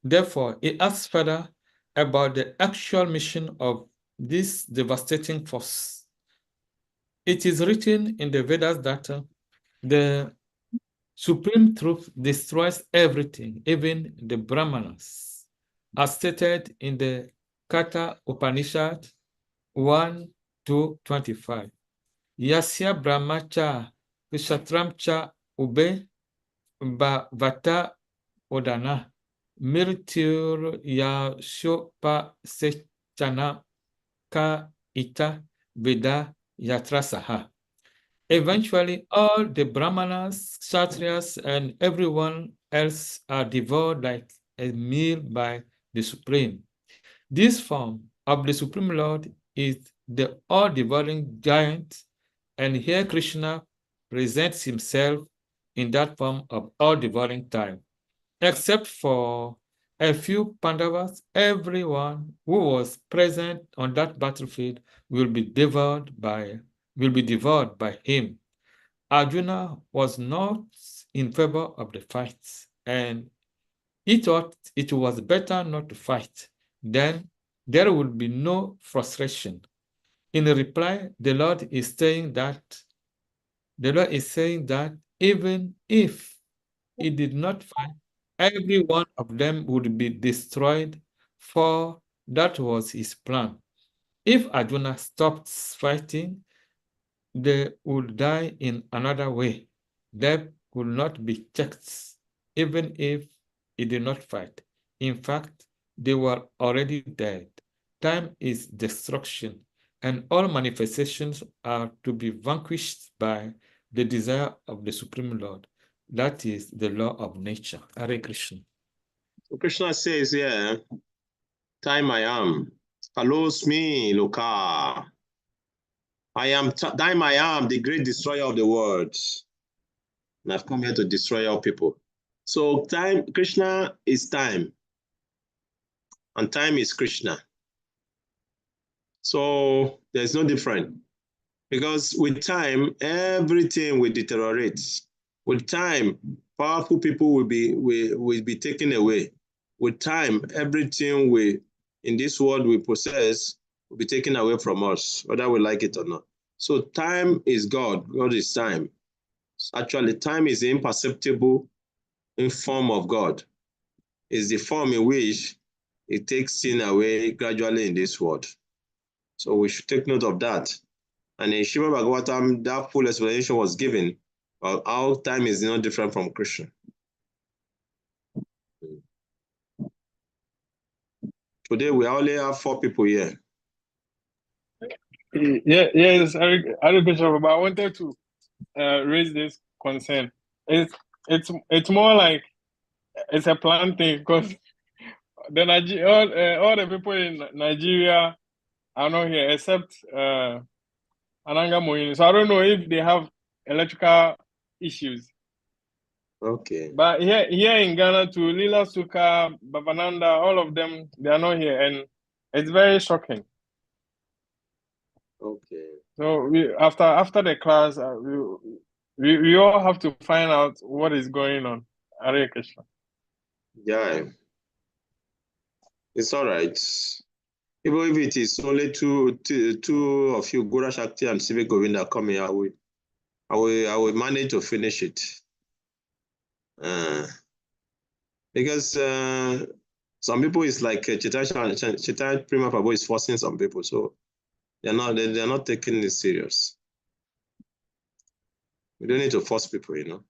Therefore, he asked further about the actual mission of this devastating force. It is written in the Vedas that the Supreme Truth destroys everything, even the Brahmanas, as stated in the Katha Upanishad 1-25. Yasya Brahmacha Vishatramcha Ube Vata Odana Mrityur Yashopa Sechana Ka Ita Veda Yatrasaha. Eventually, all the Brahmanas, Kshatriyas, and everyone else are devoured like a meal by the Supreme. This form of the Supreme Lord is the all-devouring giant, and here Krishna presents himself in that form of all-devouring time. Except for a few Pandavas, everyone who was present on that battlefield will be devoured by him. Arjuna was not in favor of the fight, and he thought it was better not to fight. Then there would be no frustration. In reply, the Lord is saying that even if he did not fight, every one of them would be destroyed, for that was his plan. If Arjuna stopped fighting, they would die in another way. Death would not be checked, even if he did not fight. In fact, they were already dead. Time is destruction, and all manifestations are to be vanquished by the desire of the Supreme Lord. That is the law of nature. Hare Krishna. So Krishna says here, time I am. Kalosmi Loka. I am time I am the great destroyer of the world. And I've come here to destroy all people. So time, Krishna is time. And time is Krishna. So there's no difference. Because with time, everything will deteriorate. With time, powerful people will be taken away. With time, everything in this world we possess will be taken away from us, whether we like it or not. So time is God. God is time. Actually, time is the imperceptible in form of God. It's the form in which it takes sin away gradually in this world. So we should take note of that. And in Srimad Bhagavatam, that full explanation was given about how time is not different from Krishna. Today, we only have 4 people here. Yes, Hare Krishna, but I wanted to raise this concern. It's more like it's a plan thing, because all the people in Nigeria are not here except Ananga Moyini. So I don't know if they have electrical issues. Okay. But here in Ghana too, Lila Suka, Babananda, all of them, they are not here, and it's very shocking. Okay. So after the class, we all have to find out what is going on. Hare Krishna. Yeah. It's all right. Even if it is only two of you, Gura Shakti and Civic Govinda, come here, I will manage to finish it. Because some people is like Chaitanya Prima Prabhu is forcing some people, so they're not taking this serious. We don't need to force people, you know.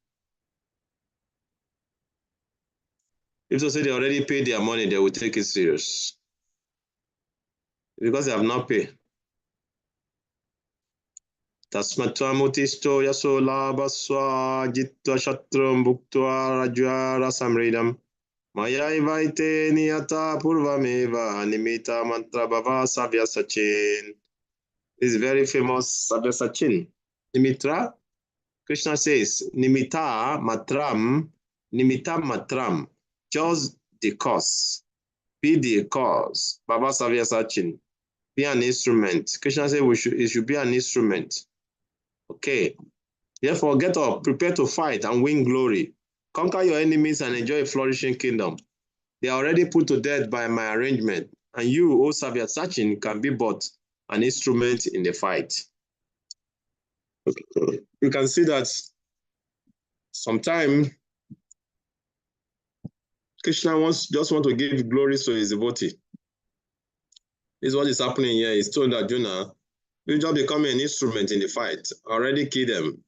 If they say they already paid their money, they will take it serious. Because they have not paid. Tasmatwamutisto yasola baswa jitwa shatrum bhuktva rajwara samridam maya ivaite niyata purvameva nimita mantra bhava savya sachin. This is very famous Savya Sachin. Nimitra, Krishna says, Nimita matram, just the cause, be the cause. Baba Savya Sachin, be an instrument. Krishna said it should be an instrument. Okay. Therefore, get up, prepare to fight and win glory. Conquer your enemies and enjoy a flourishing kingdom. They are already put to death by my arrangement, and you, O Savya Sachin, can be but an instrument in the fight. You can see that sometimes Krishna just want to give glory to his devotee. This is what is happening here. He's told Arjuna, you just become an instrument in the fight. Already kill them.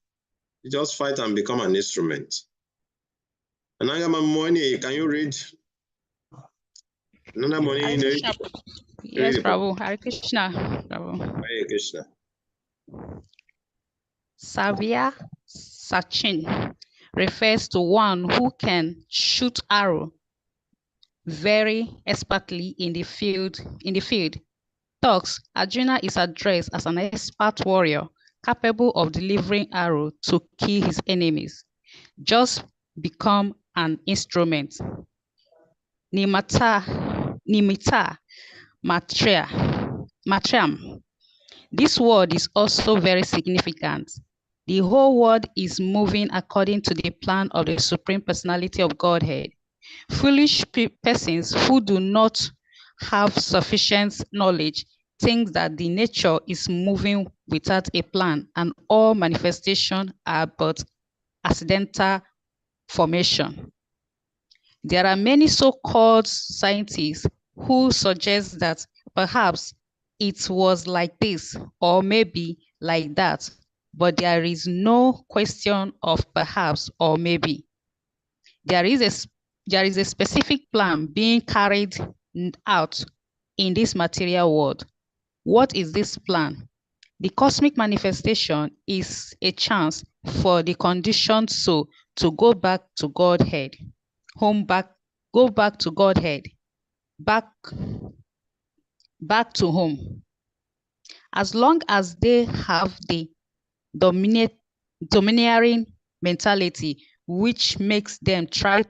You just fight and become an instrument. Ananga Mamoni, can you read? Ananda Moni, yes, Prabhu. Hare Krishna. Prabhu. Hare Krishna. Savya Sachin refers to one who can shoot arrow very expertly in the field. Thus, Arjuna is addressed as an expert warrior capable of delivering arrow to kill his enemies. Just become an instrument. Nimita Matram. This word is also very significant. The whole world is moving according to the plan of the Supreme Personality of Godhead. Foolish persons who do not have sufficient knowledge think that the nature is moving without a plan and all manifestations are but accidental formation. There are many so-called scientists who suggest that perhaps it was like this or maybe like that, but there is no question of perhaps or maybe. There is a specific plan being carried out in this material world. What is this plan? The cosmic manifestation is a chance for the conditioned soul to go back to Godhead, go back to Godhead, back to home. As long as they have the domineering mentality, which makes them try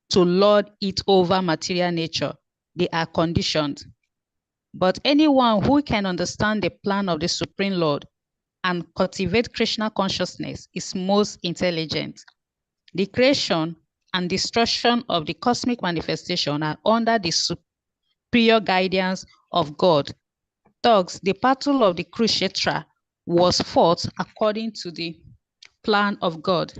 to lord it over material nature, they are conditioned. But anyone who can understand the plan of the Supreme Lord and cultivate Krishna consciousness is most intelligent. The creation and destruction of the cosmic manifestation are under the superior guidance of God. Thus, the battle of the Kurukshetra was fought according to the plan of God.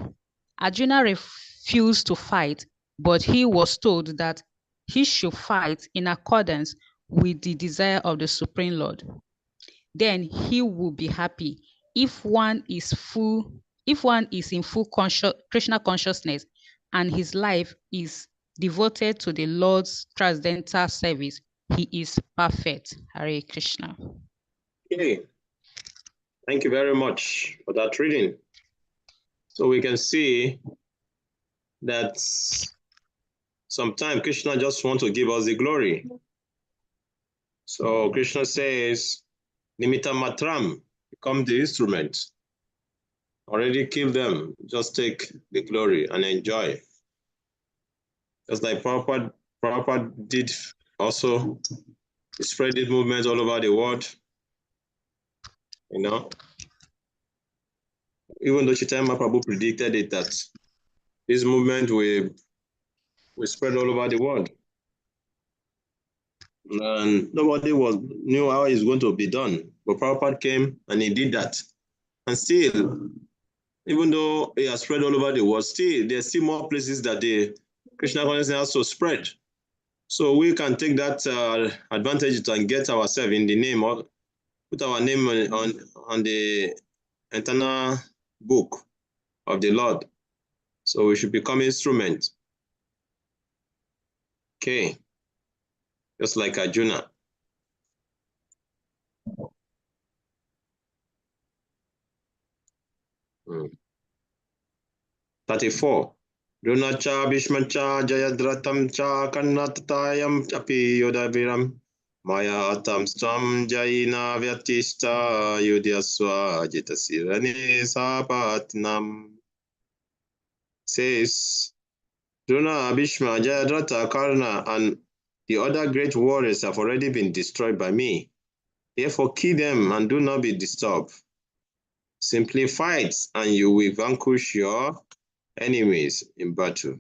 Arjuna refused to fight, but he was told that he should fight in accordance with the desire of the Supreme Lord. Then he will be happy. If one is in full Krishna consciousness and his life is devoted to the Lord's transcendental service, he is perfect. Hare Krishna. Okay. Thank you very much for that reading. So we can see that sometimes Krishna just wants to give us the glory. So Krishna says, Nimitta Matram, become the instrument. Already kill them, just take the glory and enjoy. Just like Prabhupada did also, he spread this movement all over the world. You know, even though Chaitanya Mahaprabhu predicted it that this movement will spread all over the world. And nobody knew how it's going to be done. But Prabhupada came and he did that. And still, even though it has spread all over the world, still there's still more places that the Krishna consciousness has to spread. So we can take that advantage and get ourselves in the name, or put our name on the internal book of the Lord. So we should become instrument. Okay. Just like Arjuna. Hmm. 34. Drunacha Bhishmacha Jayadratam Cha Karnatatayam Api Yodaviram Maya Atam Stam Jaina Vyatista Yudhyaswa Jitasirani Sapatnam. Says Drona, Bhishma, Jayadratha, Karna, and the other great warriors have already been destroyed by me. Therefore kill them and do not be disturbed. Simply fight and you will vanquish your enemies in battle.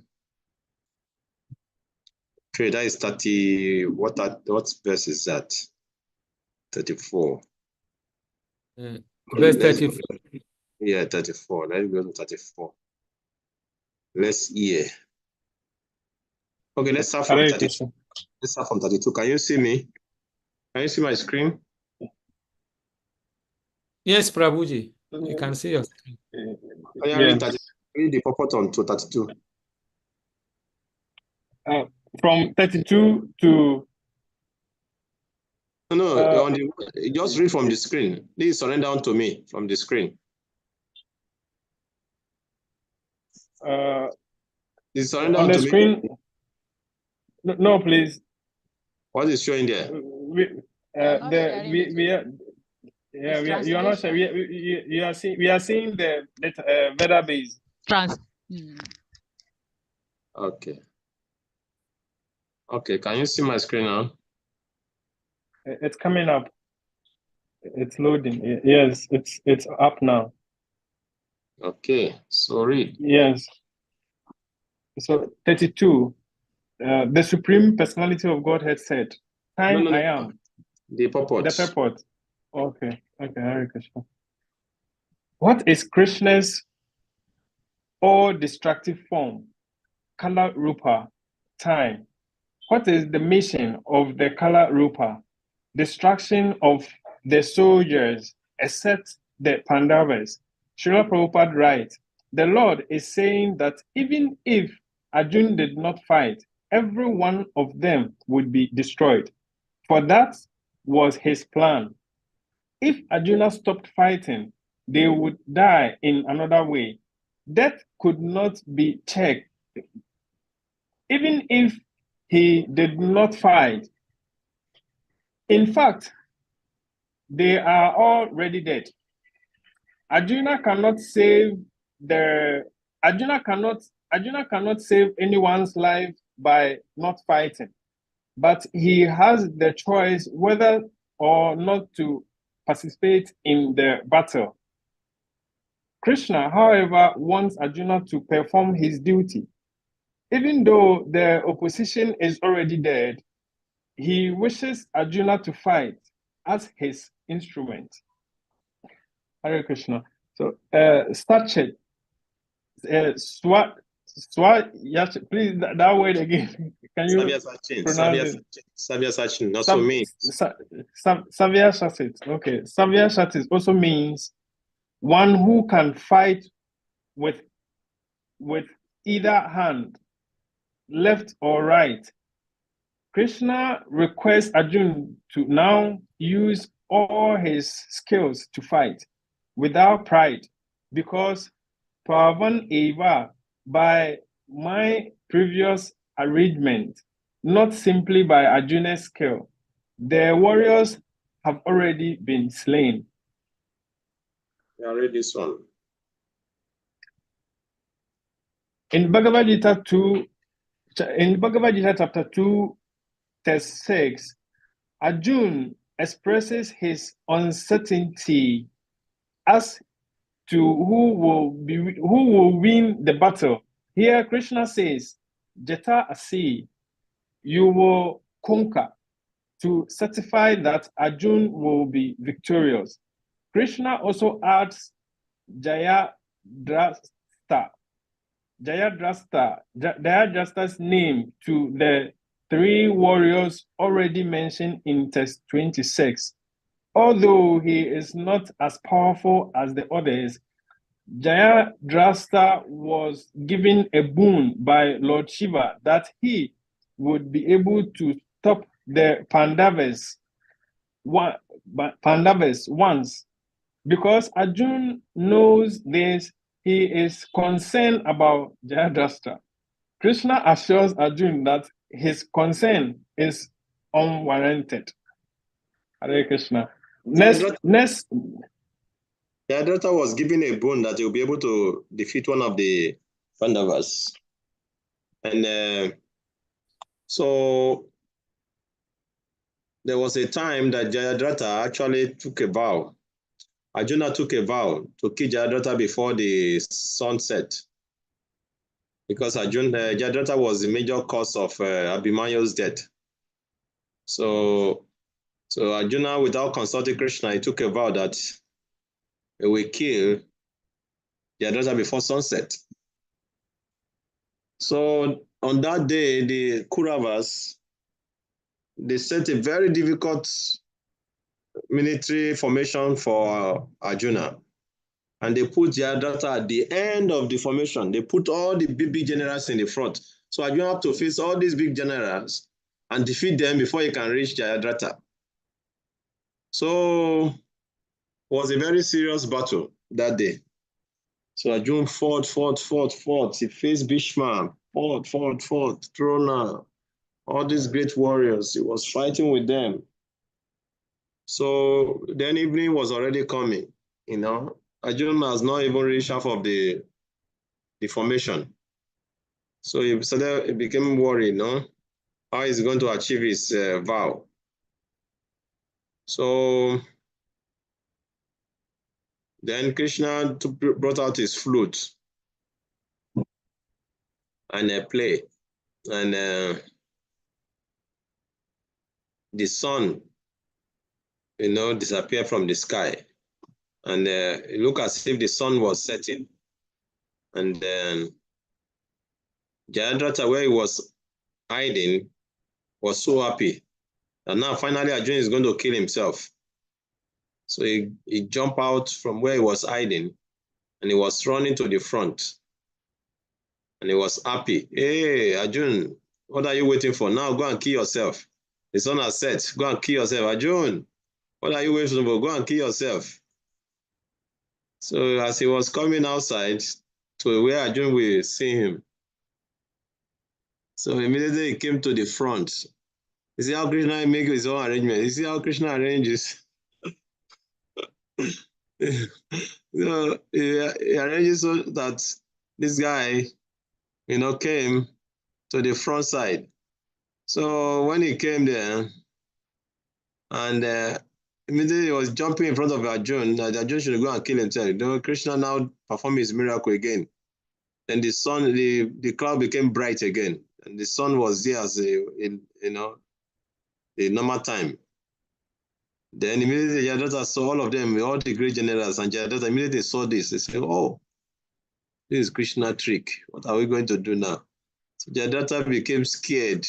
Okay, that is 30. What verse is that? 34. Verse 34. Yeah, 34. Let's go to 34. Let's hear. Okay, let's start from 32. Let's start from 32. Can you see me? Can you see my screen? Yes, Prabhuji. You can see your screen. Read the purport on to 32. From 32 to... No, just read from the screen. Please surrender unto me from the screen. Please surrender on the unto screen. Me. No, please. What is showing there? You are not sure. We are seeing the Veda base. Okay. Okay, can you see my screen now? It's coming up. It's loading. Yes, it's up now. Okay, so read. Yes. So 32. The Supreme Personality of Godhead said, "Time I am." The purport. The purport. Okay. Hare Krishna. What is Krishna's all-destructive form? Kala Rupa, time. What is the mission of the Kala Rupa? Destruction of the soldiers, except the Pandavas. Srila Prabhupada writes, the Lord is saying that even if Arjuna did not fight, every one of them would be destroyed. For that was his plan. If Arjuna stopped fighting, they would die in another way. Death could not be checked. Even if he did not fight. In fact, they are already dead. Arjuna cannot save anyone's life by not fighting, but he has the choice whether or not to participate in the battle. Krishna, however, wants Arjuna to perform his duty. Even though the opposition is already dead, he wishes Arjuna to fight as his instrument. Hare Krishna. So, Sachet, please, that word again. Can you pronounce it? Sabya also means. Savya Shatit. Okay. Savya Shatit also means one who can fight with either hand, left or right. Krishna requests Arjuna to now use all his skills to fight without pride, because Pavan Eva, by my previous arrangement, not simply by Arjuna's skill, the warriors have already been slain. I read this one. In Bhagavad Gita chapter 2, verse 6, Arjuna expresses his uncertainty as to who will win the battle. Here, Krishna says, Jeta Asi, you will conquer, to certify that Arjuna will be victorious. Krishna also adds Jayadrasta's name to the three warriors already mentioned in text 26. Although he is not as powerful as the others, Jayadrasta was given a boon by Lord Shiva that he would be able to stop the Pandavas once. Because Arjuna knows this, he is concerned about Jayadrasta. Krishna assures Arjuna that his concern is unwarranted. Hare Krishna. Jayadrata was given a boon that he will be able to defeat one of the Pandavas. And so there was a time that Jayadrata actually took a vow. Arjuna took a vow to kill Jayadrata before the sunset, because Jayadrata was the major cause of Abhimanyu's death. So Arjuna, without consulting Krishna, he took a vow that he will kill Jayadrata before sunset. So on that day, the Kauravas, they set a very difficult military formation for Arjuna. And they put Jayadrata at the end of the formation. They put all the big generals in the front. So Arjuna have to face all these big generals and defeat them before he can reach Jayadrata. So it was a very serious battle that day. So Arjuna fought. He faced Bhishma, fought, Drona, all these great warriors. He was fighting with them. So then evening was already coming, Arjuna has not even reached half of the formation. So he became worried, how he's going to achieve his vow. So then Krishna brought out his flute and played. And the sun, disappeared from the sky. And it looked as if the sun was setting. And then Jayadrata, where he was hiding, was so happy. And now finally Arjuna is going to kill himself. So he jumped out from where he was hiding and he was running to the front. And he was happy. Hey, Arjuna, what are you waiting for? Now go and kill yourself. The sun has set. Go and kill yourself. Arjuna, what are you waiting for? Go and kill yourself. So as he was coming outside to where Arjuna will see him, so immediately he came to the front. You see how Krishna makes his own arrangement. You see how Krishna arranges. So he arranged so that this guy, came to the front side. So when he came there, and immediately he was jumping in front of Arjun, that Arjun should go and kill himself. Krishna now performed his miracle again. Then the sun, the cloud became bright again, and the sun was there as the normal time. Then immediately Jayadratha saw all of them, all the great generals, and Jayadratha immediately saw this. They said, "Oh, this is Krishna trick. What are we going to do now?" So Jayadratha became scared.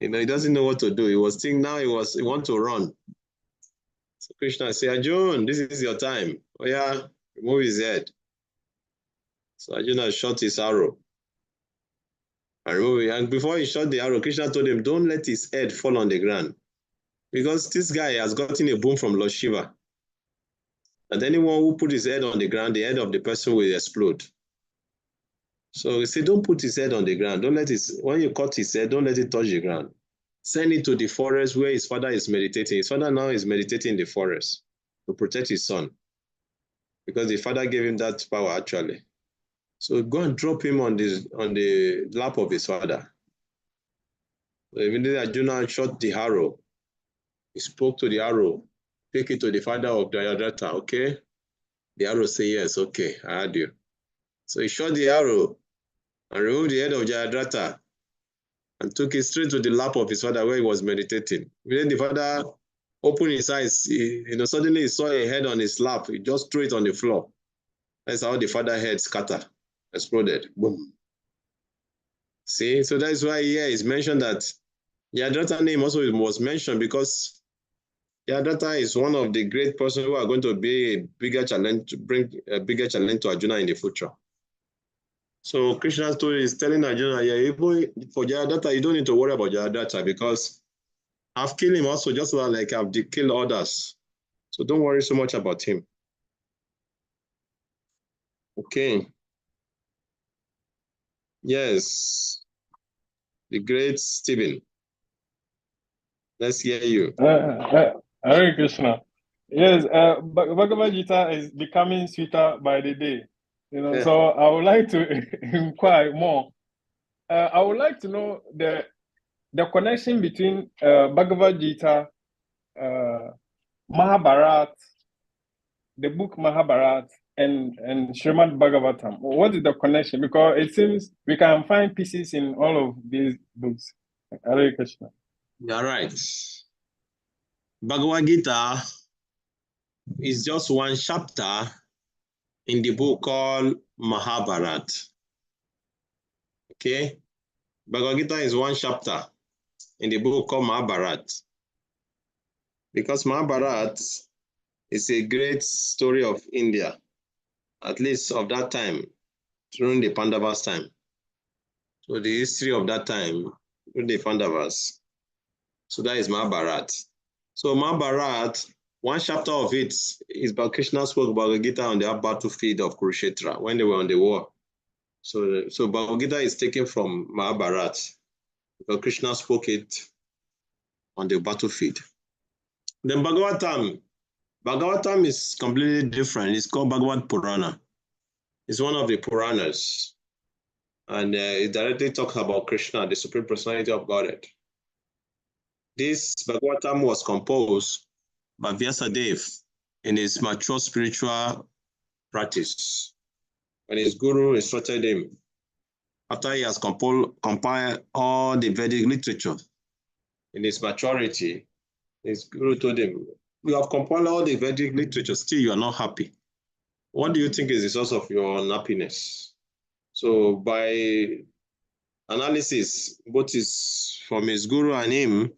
He doesn't know what to do. He was thinking now he wants to run. So Krishna said, "Arjun, this is your time. Oh yeah, remove his head." So Arjuna shot his arrow. And before he shot the arrow, Krishna told him, "Don't let his head fall on the ground. Because this guy has gotten a boon from Lord Shiva. And anyone who put his head on the ground, the head of the person will explode." So he said, "Don't put his head on the ground. When you cut his head, don't let it touch the ground. Send it to the forest where his father is meditating." His father now is meditating in the forest to protect his son. Because the father gave him that power actually. So go and drop him on the lap of his father. So immediately Arjuna shot the arrow. He spoke to the arrow. Take it to the father of Jayadratha, okay? The arrow said, "Yes, okay, I heard you." So he shot the arrow and removed the head of Jayadratha and took it straight to the lap of his father where he was meditating. When the father opened his eyes, suddenly he saw a head on his lap. He just threw it on the floor. That's how the father's head scattered, exploded. Boom. See, so that's why here it's mentioned that Jayadratha's name also was mentioned because Jayadratha is one of the great persons who are going to be a bigger challenge, to bring a bigger challenge to Arjuna in the future. So Krishna's story is telling Arjuna, yeah, even for Jayadratha, you don't need to worry about Jayadratha because I've killed him also just like I've killed others. So don't worry so much about him. Okay. Yes. The great Stephen. Let's hear you. Hare Krishna. Yes, Bhagavad Gita is becoming sweeter by the day. So I would like to inquire more. I would like to know the connection between Bhagavad Gita, Mahabharata, the book Mahabharata, and Srimad Bhagavatam. What is the connection? Because it seems we can find pieces in all of these books. Hare Krishna. You're right. Bhagavad Gita is just one chapter in the book called Mahabharata. Okay? Bhagavad Gita is one chapter in the book called Mahabharata. Because Mahabharata is a great story of India, at least of that time, during the Pandavas' time. So the history of that time, during the Pandavas. So that is Mahabharata. So Mahabharata, one chapter of it is about Krishna spoke Bhagavad Gita on the battlefield of Kurukshetra when they were on the war. So Bhagavad Gita is taken from Mahabharata because Krishna spoke it on the battlefield. Then Bhagavatam is completely different. It's called Bhagavad Purana. It's one of the Puranas. And it directly talks about Krishna, the Supreme Personality of Godhead. This Bhagavatam was composed by Vyasadeva in his mature spiritual practice. When his guru instructed him, after he has compiled all the Vedic literature in his maturity, his guru told him, "You have compiled all the Vedic literature, still you are not happy. What do you think is the source of your unhappiness?" So by analysis, both from his guru and him,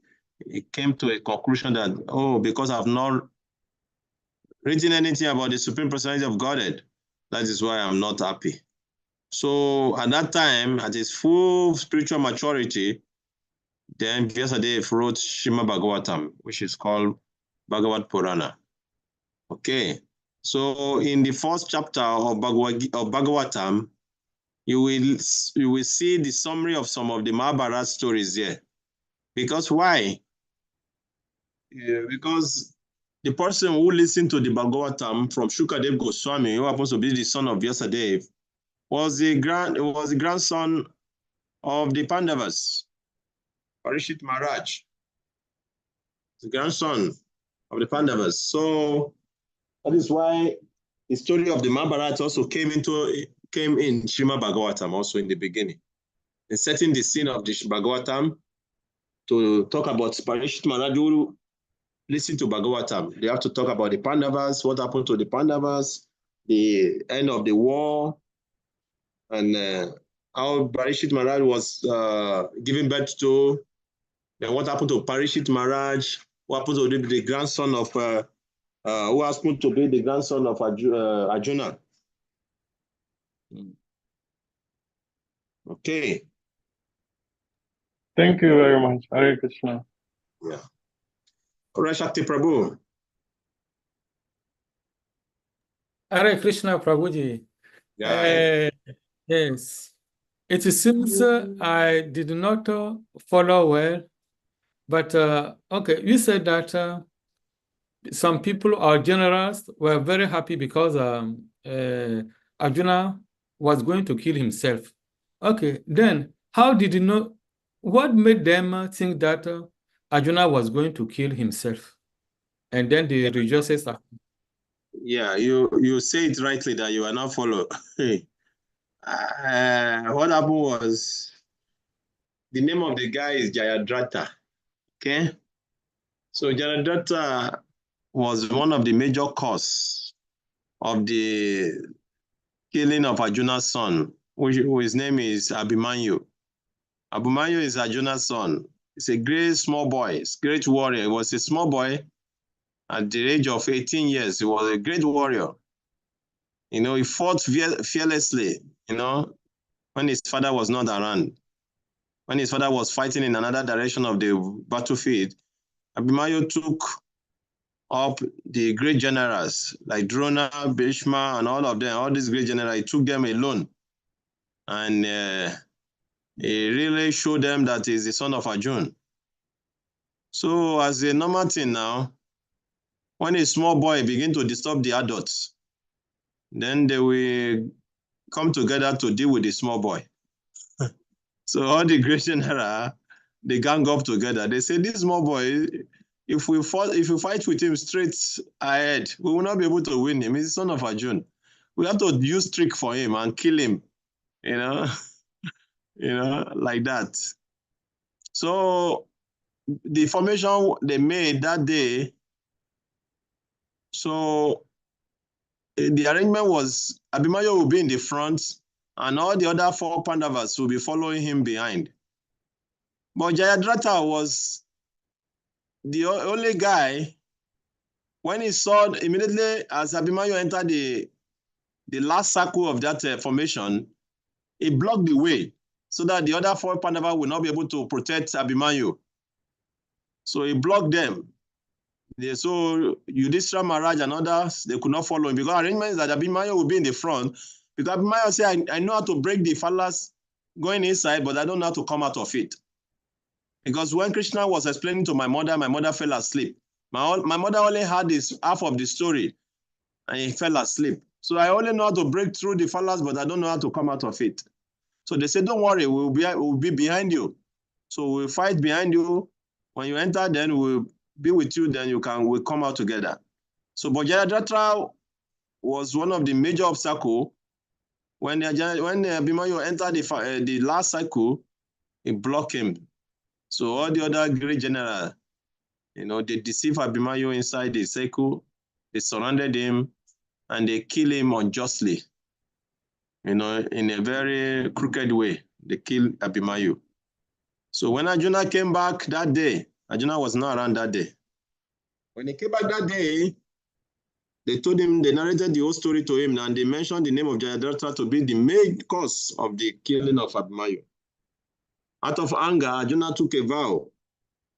he came to a conclusion that, because I've not written anything about the Supreme Personality of Godhead, that is why I'm not happy. So at that time, at his full spiritual maturity, then Vyasadeva wrote Srimad Bhagavatam, which is called Bhagavad Purana. Okay, so in the first chapter of Bhagavatam, you will see the summary of some of the Mahabharata stories there. Because why? Because the person who listened to the Bhagavatam from Shukadev Goswami, who happens to be the son of Vyasadeva, was the grandson of the Pandavas, Parishit Maharaj, the grandson of the Pandavas. So that is why the story of the Mahabharata also came in Srimad Bhagavatam also in the beginning. In setting the scene of the Bhagavatam to talk about Parishit Maharaj who listened to Bhagavatam. They have to talk about the Pandavas, what happened to the Pandavas, the end of the war, and how Parishit Maharaj was given birth to, then what happened to Parishit Maharaj, what happened to the grandson of, who happened to be the grandson of Arjuna. Okay. Thank you very much. Hare Krishna. Yeah. All right, Shakti Prabhu. Hare Krishna, Prabhuji. Yeah. Yes. It seems I did not follow well, but okay, you said that some people or generals were very happy because Arjuna was going to kill himself. Okay, then how did you know? What made them think that Arjuna was going to kill himself? And then the rejoices are. Yeah, you say it rightly that you are not followed. What happened was the name of the guy is Jayadratha. Okay, so Jayadratha was one of the major cause of the killing of Arjuna's son, whose name is Abhimanyu. Abhimanyu is Arjuna's son. He's a great small boy, great warrior. He was a small boy at the age of 18 years. He was a great warrior. You know, he fought fearlessly, you know, when his father was not around. When his father was fighting in another direction of the battlefield, Abhimanyu took up the great generals like Drona, Bhishma, and all of them, all these great generals, he took them alone. And he really showed them that he's the son of Arjuna. So as a normal thing now, when a small boy begin to disturb the adults, then they will come together to deal with the small boy. So all the great generals, they gang up together. They say, this small boy, if we fight with him straight ahead, we will not be able to win him. He's the son of Arjuna. We have to use trick for him and kill him, you know, like that. So the formation they made that day, so the arrangement was Abhimanyu will be in the front and all the other 4 Pandavas will be following him behind. But Jayadratha was the only guy, when he saw immediately as Abhimanyu entered the last circle of that formation, he blocked the way so that the other 4 Pandavas will not be able to protect Abhimanyu. So he blocked them. So Yudhishthira Maharaj and others, they could not follow him because arrangement is that Abhimanyu will be in the front. Because Abhimanyu said, I know how to break the falas going inside, but I don't know how to come out of it. Because when Krishna was explaining to my mother fell asleep. My mother only had this half of the story and he fell asleep. So I only know how to break through the falas, but I don't know how to come out of it. So they said, don't worry, we'll be behind you. So we'll fight behind you. When you enter, then we'll be with you, then we'll come out together. So Jayadratha was one of the major obstacles. When Abhimanyu entered the last cycle, it blocked him. So all the other great generals, they deceived Abhimanyu inside the circle, they surrounded him, and they killed him unjustly. In a very crooked way, they killed Abhimanyu. So when Arjuna came back that day, Arjuna was not around that day. When he came back that day, they narrated the whole story to him, and they mentioned the name of Jayadratha to be the main cause of the killing of Abhimanyu. Out of anger, Arjuna took a vow.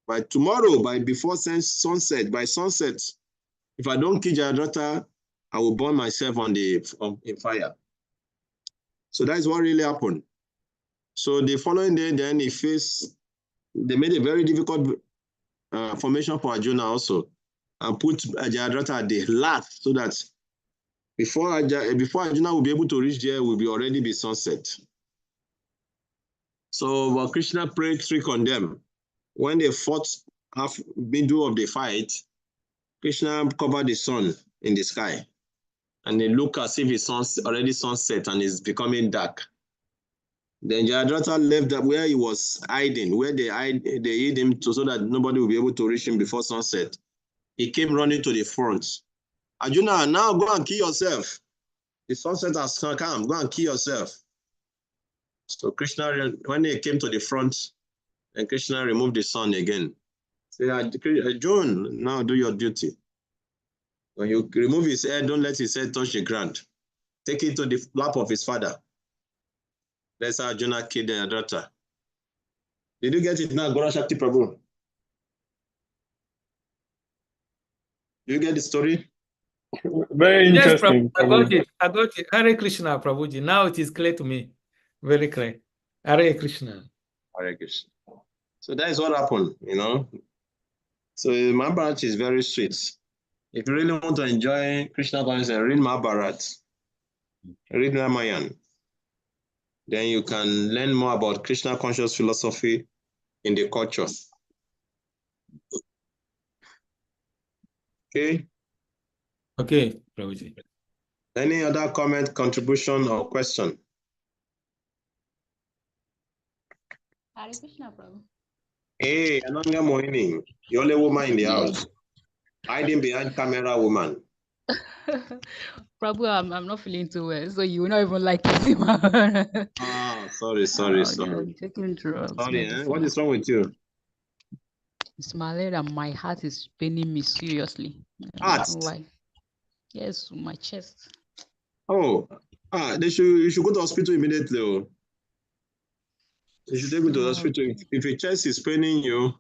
By tomorrow, before sunset, if I don't kill Jayadratha, I will burn myself in fire. So that's what really happened. So the following day, then they made a very difficult formation for Arjuna also. and put Jayadratha at the last, so that before Arjuna will be able to reach there, will already be sunset. So Krishna prayed trick on them. When they fought half middle of the fight, Krishna covered the sun in the sky, and they look as if it's already sunset and it's becoming dark. Then Jayadratha left where he was hiding, where they hid him so that nobody will be able to reach him before sunset. He came running to the front. Arjuna, now go and kill yourself. The sunset has come. Go and kill yourself. So Krishna, when he came to the front, and Krishna removed the sun again. Say, Arjuna, now do your duty. When you remove his head, don't let his head touch the ground. Take it to the lap of his father. That's how Arjuna killed Jayadratha. Did you get it now, Gora Shakti Prabhu? Do you get the story? Very Yes, interesting. Prabhu, I got it. Hare Krishna, Prabhuji. Now it is clear to me. Very clear. Hare Krishna. Hare Krishna. So that is what happened, you know. So Mahabharata is very sweet. If you really want to enjoy Krishna consciousness, read Mahabharata, read Ramayana. Then you can learn more about Krishna conscious philosophy in the culture. Okay? Okay, Prabhuji. Any other comment, contribution, or question? Hare Krishna, Prabhu. Hey, Ananga Mohining, the only woman in the house, hiding behind camera woman. Prabhu, I'm not feeling too well, so you will not even like to see my. Sorry. I'm taking drugs. Sorry, what is wrong with you? It's malaria. My heart is paining me seriously. Heart? Why? Yes, my chest. Oh, you should go to hospital immediately. Oh. You should take me to the hospital. If your chest is paining you,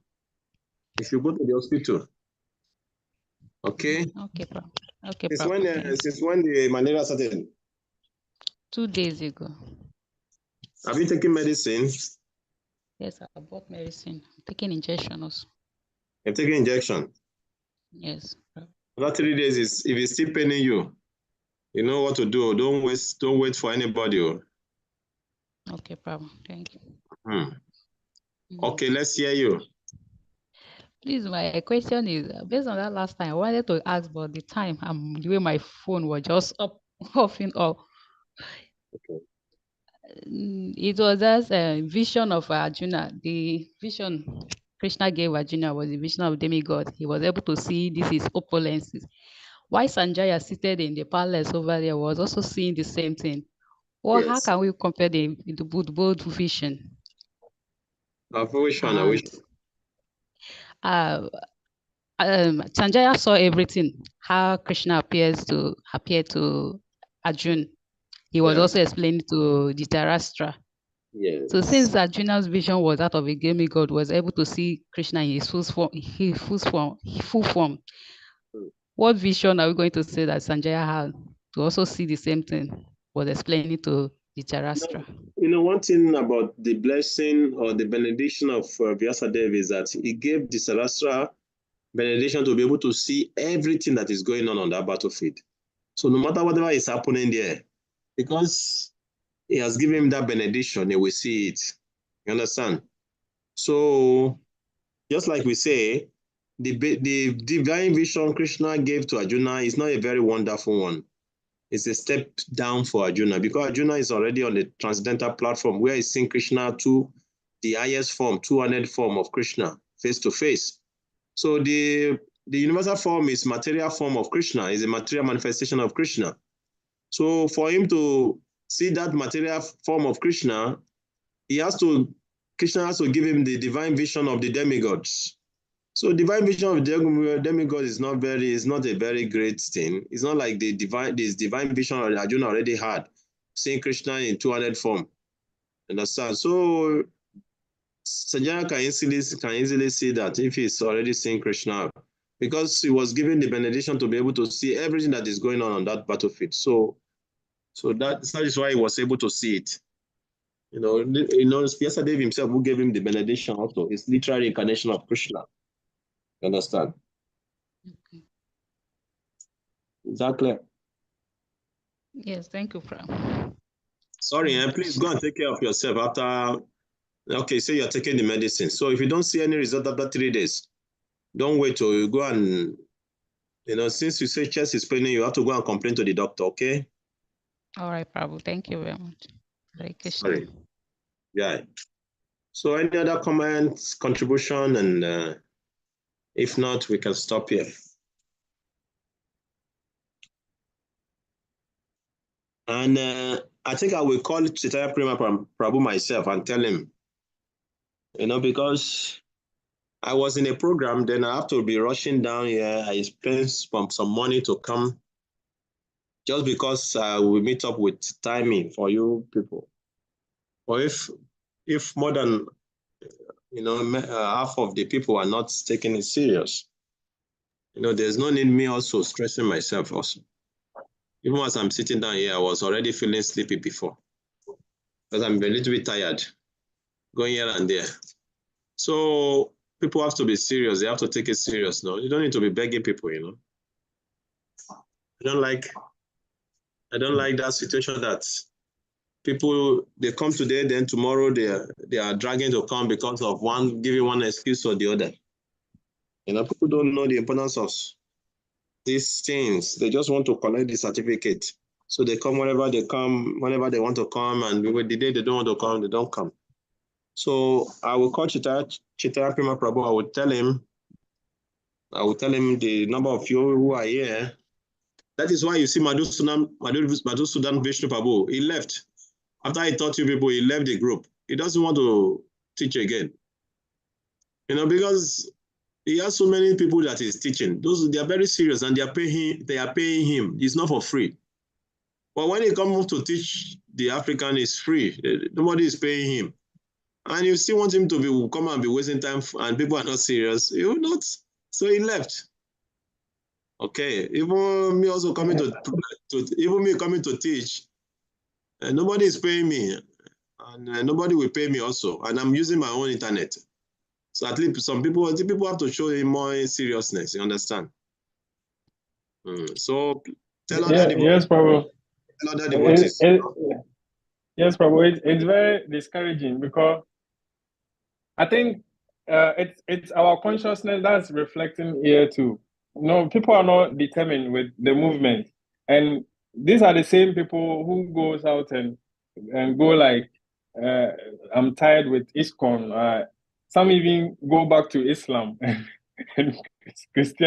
you should go to the hospital. Okay? Okay, Prabhu. Okay, Since when the malaria started? 2 days ago. Have you taken medicine? Yes, I bought medicine. I'm taking injection also. You're taking injection? Yes. After 3 days, if it's still paining you, you know what to do. Don't wait for anybody. Okay, Prabhu. Thank you. Okay, let's hear you. Please, my question is, based on that last time, I wanted to ask about the time the way my phone was just off and off. Okay. It was just a vision of Arjuna. The vision Krishna gave Arjuna was the vision of demigod. He was able to see this is opulences. Why Sanjaya seated in the palace over there was also seeing the same thing. Well, Yes. how can we compare the both vision? Which one? Sanjaya saw everything, how Krishna appeared to Arjuna. He was also explaining to Dhritarashtra. Yes. So since Arjuna's vision was that of a demigod, was able to see Krishna in his full form. What vision are we going to say that Sanjaya had to also see the same thing? Was explaining to Dhritarashtra. You know, one thing about the blessing or the benediction of Vyasadeva is that he gave the Dhritarashtra benediction to be able to see everything that is going on that battlefield. So no matter whatever is happening there, because he has given him that benediction, he will see it. You understand? So just like we say, the divine vision Krishna gave to Arjuna is not a very wonderful one. It's a step down for Arjuna because Arjuna is already on the transcendental platform where he's seeing Krishna to the highest form, 200 form of Krishna, face to face. So the universal form is material form of Krishna, is a material manifestation of Krishna. So for him to see that material form of Krishna, Krishna has to give him the divine vision of the demigods. So divine vision of the demigod is not a very great thing. It's not like this divine vision that Arjuna already had, seeing Krishna in 200 form. Understand? So Sanjaya can easily see that if he's already seeing Krishna, because he was given the benediction to be able to see everything that is going on that battlefield. So that is why he was able to see it. You know, Vyasadeva himself, who gave him the benediction also, is literally incarnation of Krishna. You understand? Okay. Is that clear? Yes, thank you, Prabhu. Sorry, please go and take care of yourself after. Okay, say you're taking the medicine. So if you don't see any result after 3 days, don't wait till you go and, since you say chest is paining, you have to go and complain to the doctor, okay? All right, Prabhu. Thank you very much. Hare Krishna. Sorry. Yeah. So any other comments, contribution, and if not, we can stop here. And I think I will call Chaitanya Prabhu myself and tell him, because I was in a program, then I have to be rushing down here. I spent some money to come just because we meet up with timing for you people. Or if more than half of the people are not taking it serious, there's no need me also stressing myself also. Even as I'm sitting down here, I was already feeling sleepy before because I'm a little bit tired going here and there. So people have to be serious. They have to take it serious. No, you don't need to be begging people. I don't like that situation that people, they come today, then tomorrow they are dragging to come because of giving one excuse or the other. People don't know the importance of these things. They just want to collect the certificate. So they come whenever they want to come, and the day they don't want to come, they don't come. So I will call Chaitanya Prabhu. I will tell him the number of you who are here. That is why you see Madhusudan Vishnu Prabhu. He left. After he taught you people, he left the group. He doesn't want to teach again. Because he has so many people that he's teaching. They are very serious and they are paying him. It's not for free. But when he comes to teach the African, it's free. Nobody is paying him. And you still want him to come and be wasting time, and people are not serious. You will not. So he left. Okay. Even me also coming to teach, and nobody is paying me, and nobody will pay me also. And I'm using my own internet. So at least some people have to show him more seriousness. You understand? So tell other devotees. Yes, Prabhu. Tell other devotees. Yes, Prabhu. It's very discouraging because I think it's our consciousness that's reflecting here too. People are not determined with the movement, and these are the same people who goes out and go like, I'm tired with ISKCON. Some even go back to Islam and Christianity.